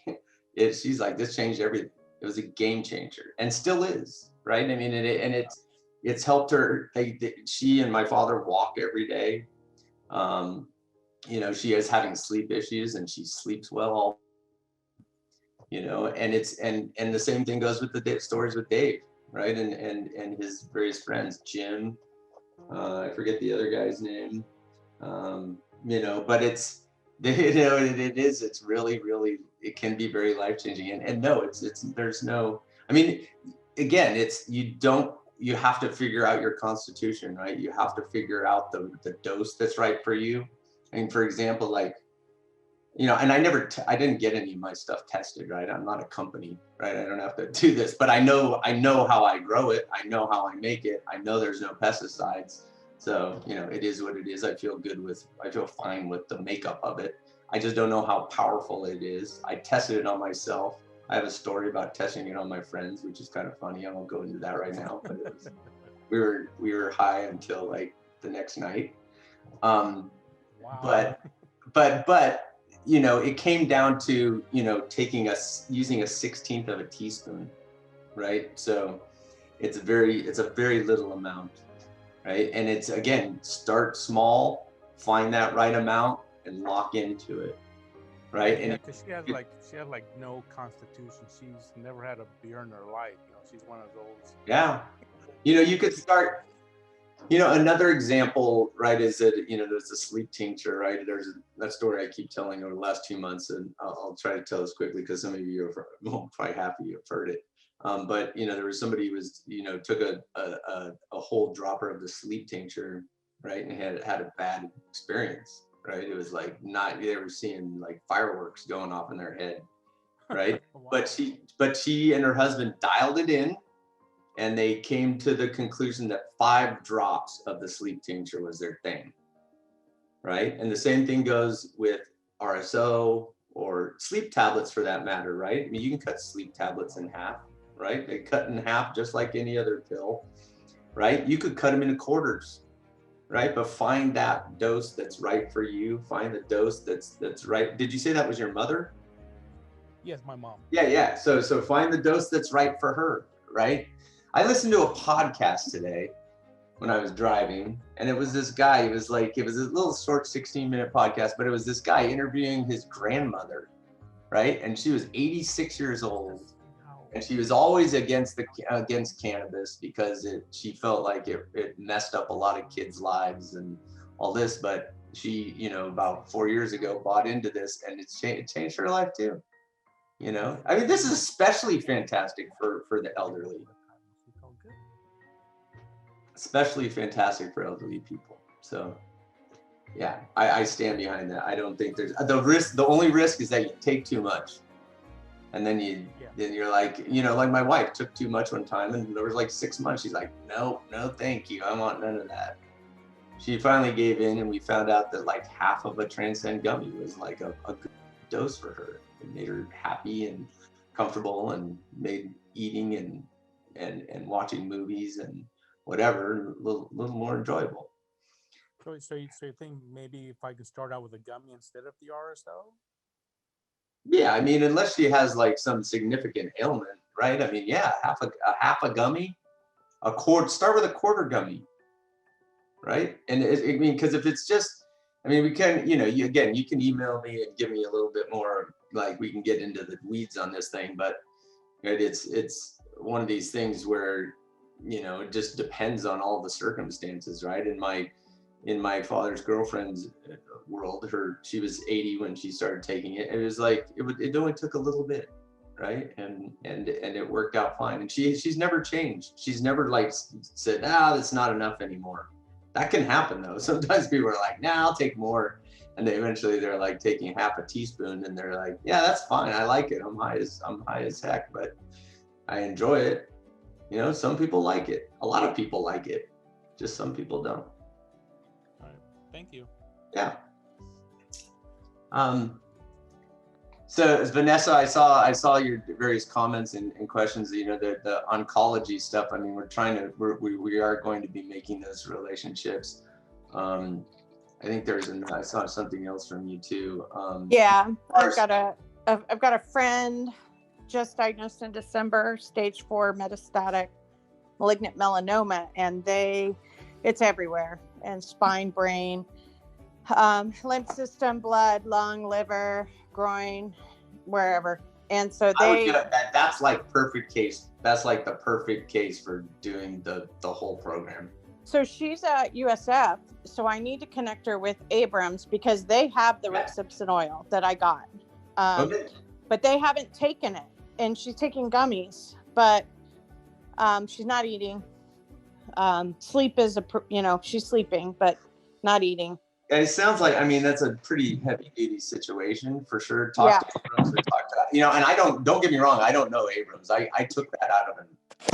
[SPEAKER 1] she's like, this changed everything. It was a game changer, and still is, right? I mean, it's helped her. She and my father walk every day. She is having sleep issues, and she sleeps well. And the same thing goes with the stories with Dave, right? And his various friends, Jim. I forget the other guy's name. But it's really, really, it can be very life-changing. And no, there's no, I mean, again, you have to figure out your constitution, right? You have to figure out the dose that's right for you. I mean, for example, like, and I didn't get any of my stuff tested, right? I'm not a company, right? I don't have to do this, but I know how I grow it. I know how I make it. I know there's no pesticides. So, it is what it is. I feel fine with the makeup of it. I just don't know how powerful it is. I tested it on myself. I have a story about testing it on my friends, which is kind of funny. I won't go into that right now, but we were high until like the next night.
[SPEAKER 5] Wow.
[SPEAKER 1] But it came down to, using a 16th of a teaspoon, right? So it's a very little amount, right? And it's, again, start small, find that right amount and lock into it, right?
[SPEAKER 5] Yeah, because she has like no constitution. She's never had a beer in her life. She's one of those.
[SPEAKER 1] Yeah. You could start, another example, right, is that, there's a sleep tincture, right? There's that story I keep telling over the last 2 months, and I'll try to tell this quickly because some of you probably half of you have heard it. But there was somebody who was, took a whole dropper of the sleep tincture, right, and had a bad experience, right? It was like they were seeing like fireworks going off in their head, right?
[SPEAKER 5] Wow.
[SPEAKER 1] But she and her husband dialed it in. And they came to the conclusion that 5 drops of the sleep tincture was their thing, right? And the same thing goes with RSO or sleep tablets for that matter, right? I mean, you can cut sleep tablets in half, right? They cut in half just like any other pill, right? You could cut them into quarters, right? But find that dose that's right for you. Find the dose that's right. Did you say that was your mother?
[SPEAKER 5] Yes, my mom.
[SPEAKER 1] Yeah. So find the dose that's right for her, right? I listened to a podcast today when I was driving, and it was this guy. It was a little short 16-minute podcast, but it was this guy interviewing his grandmother, right? And she was 86 years old, and she was always against cannabis because she felt like it messed up a lot of kids' lives and all this. But she, about 4 years ago, bought into this, and it changed her life too. I mean, this is especially fantastic for the elderly. Especially fantastic for elderly people. So yeah, I stand behind that. I don't think there's the risk. The only risk is that you take too much. And then you're like, like my wife took too much one time, and there was like 6 months. She's like, no, thank you. I want none of that. She finally gave in, and we found out that like half of a Transcend gummy was like a good dose for her. It made her happy and comfortable, and made eating and watching movies and whatever, a little more enjoyable.
[SPEAKER 5] So you think maybe if I could start out with a gummy instead of the RSO?
[SPEAKER 1] Yeah, I mean, unless she has like some significant ailment, right? I mean, yeah, half a gummy, start with a quarter gummy, right? And because if it's just, I mean, we can, you can email me and give me a little bit more, like we can get into the weeds on this thing, but it's one of these things where, it just depends on all the circumstances, right? In my father's girlfriend's world, she was 80 when she started taking it. It was like, it only took a little bit, right? And it worked out fine. And she's never changed. She's never like said, that's not enough anymore. That can happen though. Sometimes people are like, I'll take more. And they're like taking half a teaspoon, and they're like, yeah, that's fine. I like it. I'm high as heck, but I enjoy it. Some people like it. A lot of people like it. Just some people don't.
[SPEAKER 5] All right. Thank you.
[SPEAKER 1] Yeah. So Vanessa, I saw your various comments and questions. You know, the oncology stuff. I mean, we are going to be making those relationships. I think I saw something else from you too.
[SPEAKER 6] Yeah, I've got a friend just diagnosed in December, stage 4 metastatic malignant melanoma, and it's everywhere, and spine, brain, lymph system, blood, lung, liver, groin, wherever. And so
[SPEAKER 1] that's like perfect case. That's like the perfect case for doing the whole program.
[SPEAKER 6] So she's at USF, so I need to connect her with Abrams because they have the Rick Simpson oil that I got.
[SPEAKER 1] Okay.
[SPEAKER 6] But they haven't taken it, and she's taking gummies, but she's not eating. Sleep is she's sleeping, but not eating.
[SPEAKER 1] And it sounds like, I mean, that's a pretty heavy duty situation for sure. Talk to Abrams or talk to, you know, and don't get me wrong, I don't know Abrams. I took that out of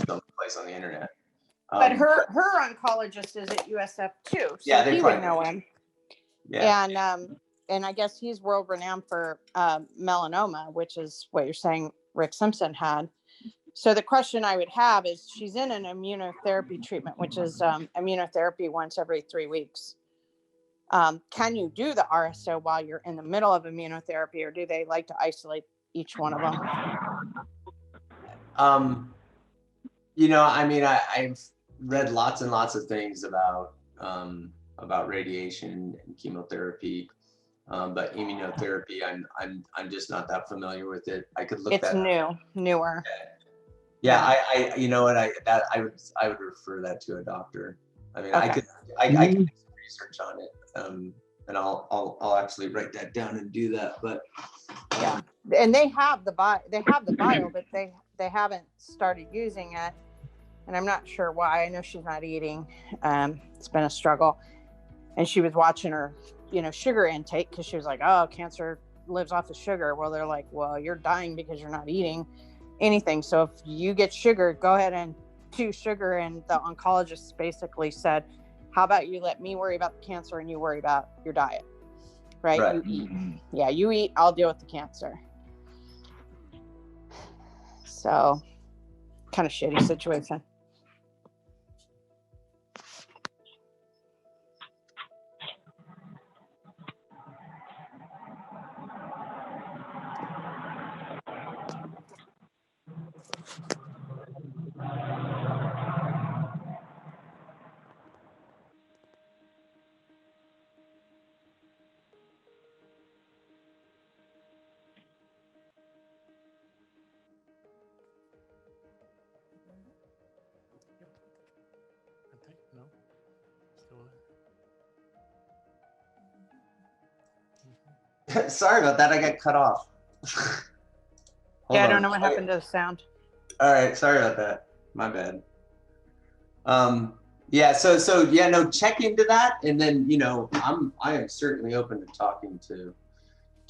[SPEAKER 1] some place on the internet.
[SPEAKER 6] But her oncologist is at USF too, so he would know him. Yeah. And I guess he's world renowned for melanoma, which is what you're saying Rick Simpson had. So the question I would have is, she's in an immunotherapy treatment, which is immunotherapy once every 3 weeks. Can you do the RSO while you're in the middle of immunotherapy, or do they like to isolate each one of them?
[SPEAKER 1] You know, I mean, I've read lots and lots of things about radiation and chemotherapy, but immunotherapy, I'm just not that familiar with it. I could look that up.
[SPEAKER 6] It's newer.
[SPEAKER 1] Yeah, I you know what, I would refer that to a doctor. I mean, okay. I can do some research on it, and I'll actually write that down and do that. But
[SPEAKER 6] yeah, and they have the bio, but they haven't started using it, and I'm not sure why. I know she's not eating. It's been a struggle, and she was watching her, sugar intake, because she was like, oh, cancer lives off of sugar. Well, they're like, well, you're dying because you're not eating anything. So if you get sugar, go ahead and do sugar. And the oncologist basically said, how about you let me worry about the cancer and you worry about your diet, right? You eat. Yeah, you eat, I'll deal with the cancer. So kind of shitty situation.
[SPEAKER 1] Sorry about that. I got cut off.
[SPEAKER 6] I don't know what happened to the sound.
[SPEAKER 1] All right. Sorry about that. My bad. Yeah. So yeah, no, check into that. And then, I am certainly open to talking to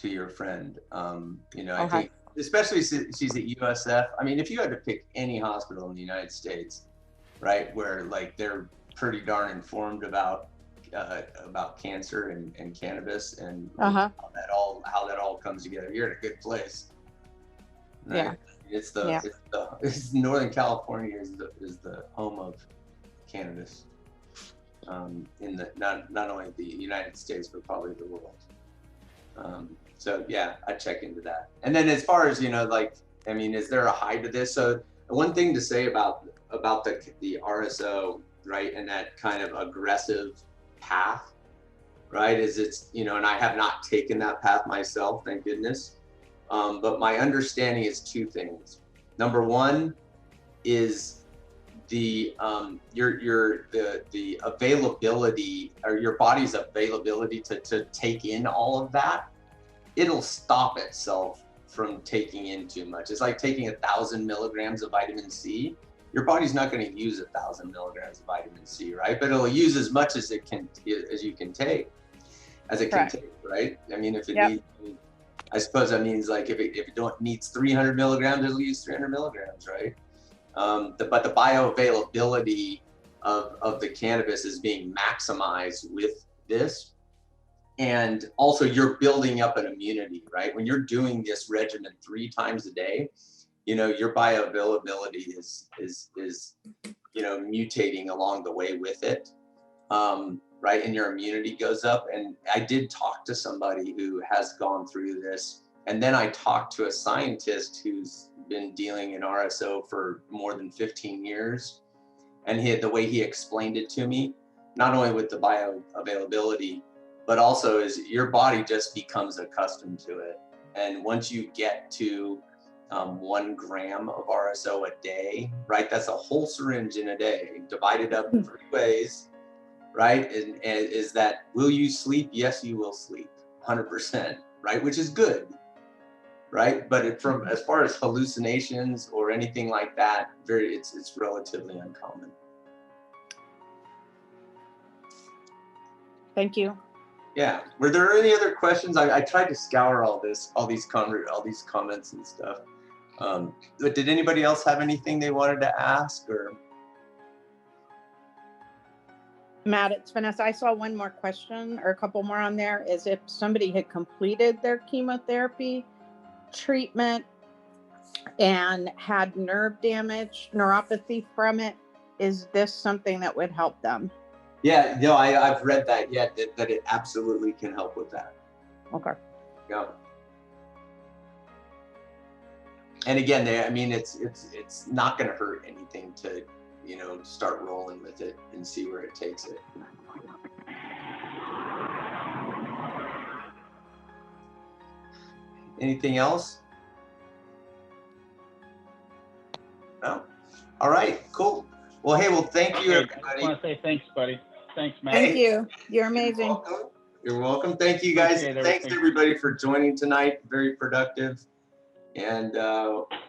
[SPEAKER 1] your friend. I think, especially since she's at USF. I mean, if you had to pick any hospital in the United States, right, where like they're pretty darn informed about cancer and cannabis and how that all comes together, you're in a good place. Right? Yeah. It's Northern California is the home of cannabis, in the not only the United States but probably the world. So yeah, I check into that. And then as far as is there a high to this? So one thing to say about the RSO, right, and that kind of aggressive path, right, is it's and I have not taken that path myself, thank goodness, but my understanding is two things. Number one is the availability, or your body's availability to take in all of that. It'll stop itself from taking in too much. It's like taking 1,000 milligrams of vitamin C. Your body's not going to use 1,000 milligrams of vitamin C, right? But it'll use as much as it can can take, right? I mean, if it needs, I suppose that means like if it needs 300 milligrams, it'll use 300 milligrams, right? But the bioavailability of the cannabis is being maximized with this. And also you're building up an immunity, right? When you're doing this regimen 3 times a day, you know, your bioavailability is you know, mutating along the way with it, right? And your immunity goes up. And I did talk to somebody who has gone through this. And then I talked to a scientist who's been dealing in RSO for more than 15 years. And the way he explained it to me, not only with the bioavailability, but also is your body just becomes accustomed to it. And once you get to 1 gram of RSO a day, right? That's a whole syringe in a day, divided up 3 ways, right? And is that, will you sleep? Yes, you will sleep, 100%, right? Which is good, right? But from as far as hallucinations or anything like that, it's relatively uncommon.
[SPEAKER 6] Thank you.
[SPEAKER 1] Yeah. Were there any other questions? I tried to scour all these comments and stuff. But did anybody else have anything they wanted to ask, or?
[SPEAKER 6] Matt, it's Vanessa. I saw one more question, or a couple more on there, is if somebody had completed their chemotherapy treatment and had nerve damage, neuropathy from it, is this something that would help them?
[SPEAKER 1] Yeah, no, I've read that, that it absolutely can help with that.
[SPEAKER 6] Okay.
[SPEAKER 1] Yeah. And again, I mean, it's not going to hurt anything to, you know, start rolling with it and see where it takes it. Anything else? No? All right, cool. Well, hey, thank you, everybody.
[SPEAKER 7] I just want to say thanks, buddy. Thanks, Matt.
[SPEAKER 6] Thank you. You're amazing.
[SPEAKER 1] You're welcome. Thank you, guys. Thanks, everybody, for joining tonight. Very productive. And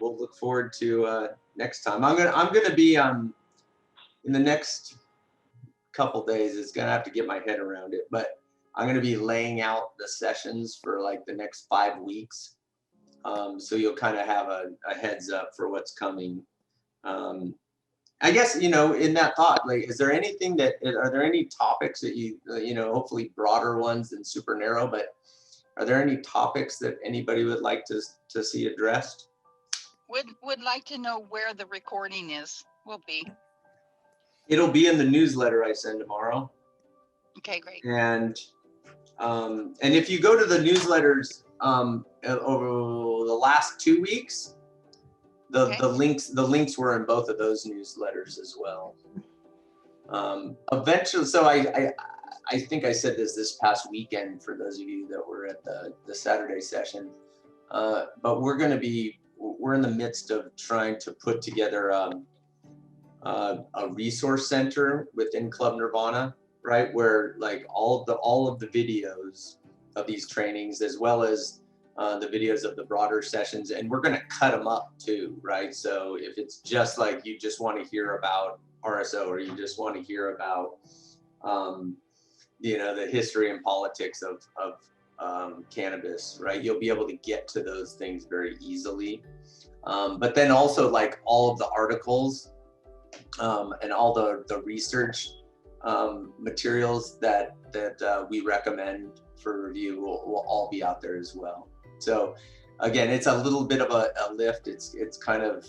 [SPEAKER 1] we'll look forward to next time. I'm gonna be in the next couple days. It's gonna have to get my head around it, but I'm gonna be laying out the sessions for like the next 5 weeks. So you'll kind of have a heads up for what's coming. I guess, you know, in that thought, like, are there any topics that you know, hopefully broader ones than super narrow, but are there any topics that anybody would like to see addressed?
[SPEAKER 8] Would like to know where the recording will be.
[SPEAKER 1] It'll be in the newsletter I send tomorrow.
[SPEAKER 8] Okay, great.
[SPEAKER 1] And if you go to the newsletters over the last 2 weeks, the links were in both of those newsletters as well. Eventually, so I think I said this past weekend for those of you that were at the Saturday session, but we're in the midst of trying to put together a resource center within Club-Nirvana, right, where like all of the videos of these trainings, as well as the videos of the broader sessions, and we're going to cut them up too, right? So if it's just like you just want to hear about RSO, or you just want to hear about you know, the history and politics of cannabis, right? You'll be able to get to those things very easily. But then also like all of the articles and all the research materials that we recommend for review will all be out there as well. So again, it's a little bit of a lift. It's kind of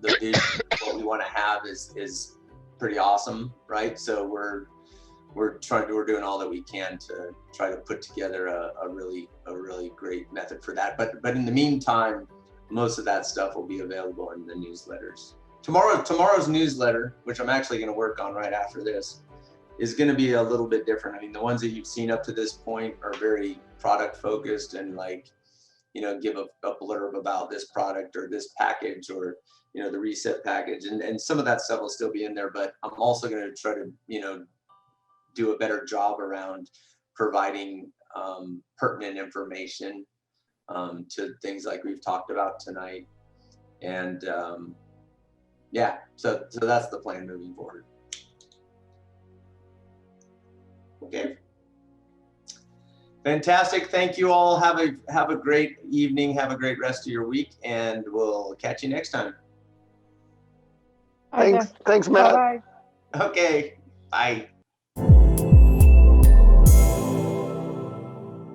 [SPEAKER 1] the vision of what we want to have is pretty awesome, right? So we're doing all that we can to try to put together a really great method for that. But in the meantime, most of that stuff will be available in the newsletters. Tomorrow's newsletter, which I'm actually going to work on right after this, is going to be a little bit different. I mean, the ones that you've seen up to this point are very product focused and like, you know, give a blurb about this product or this package, or, you know, the reset package, and some of that stuff will still be in there. But I'm also going to try to, you know, do a better job around providing pertinent information to things like we've talked about tonight. And yeah, so that's the plan moving forward. Okay. Fantastic. Thank you all. Have a great evening. Have a great rest of your week, and we'll catch you next time.
[SPEAKER 9] Thanks, Matt.
[SPEAKER 6] Bye-bye.
[SPEAKER 1] Okay. Bye.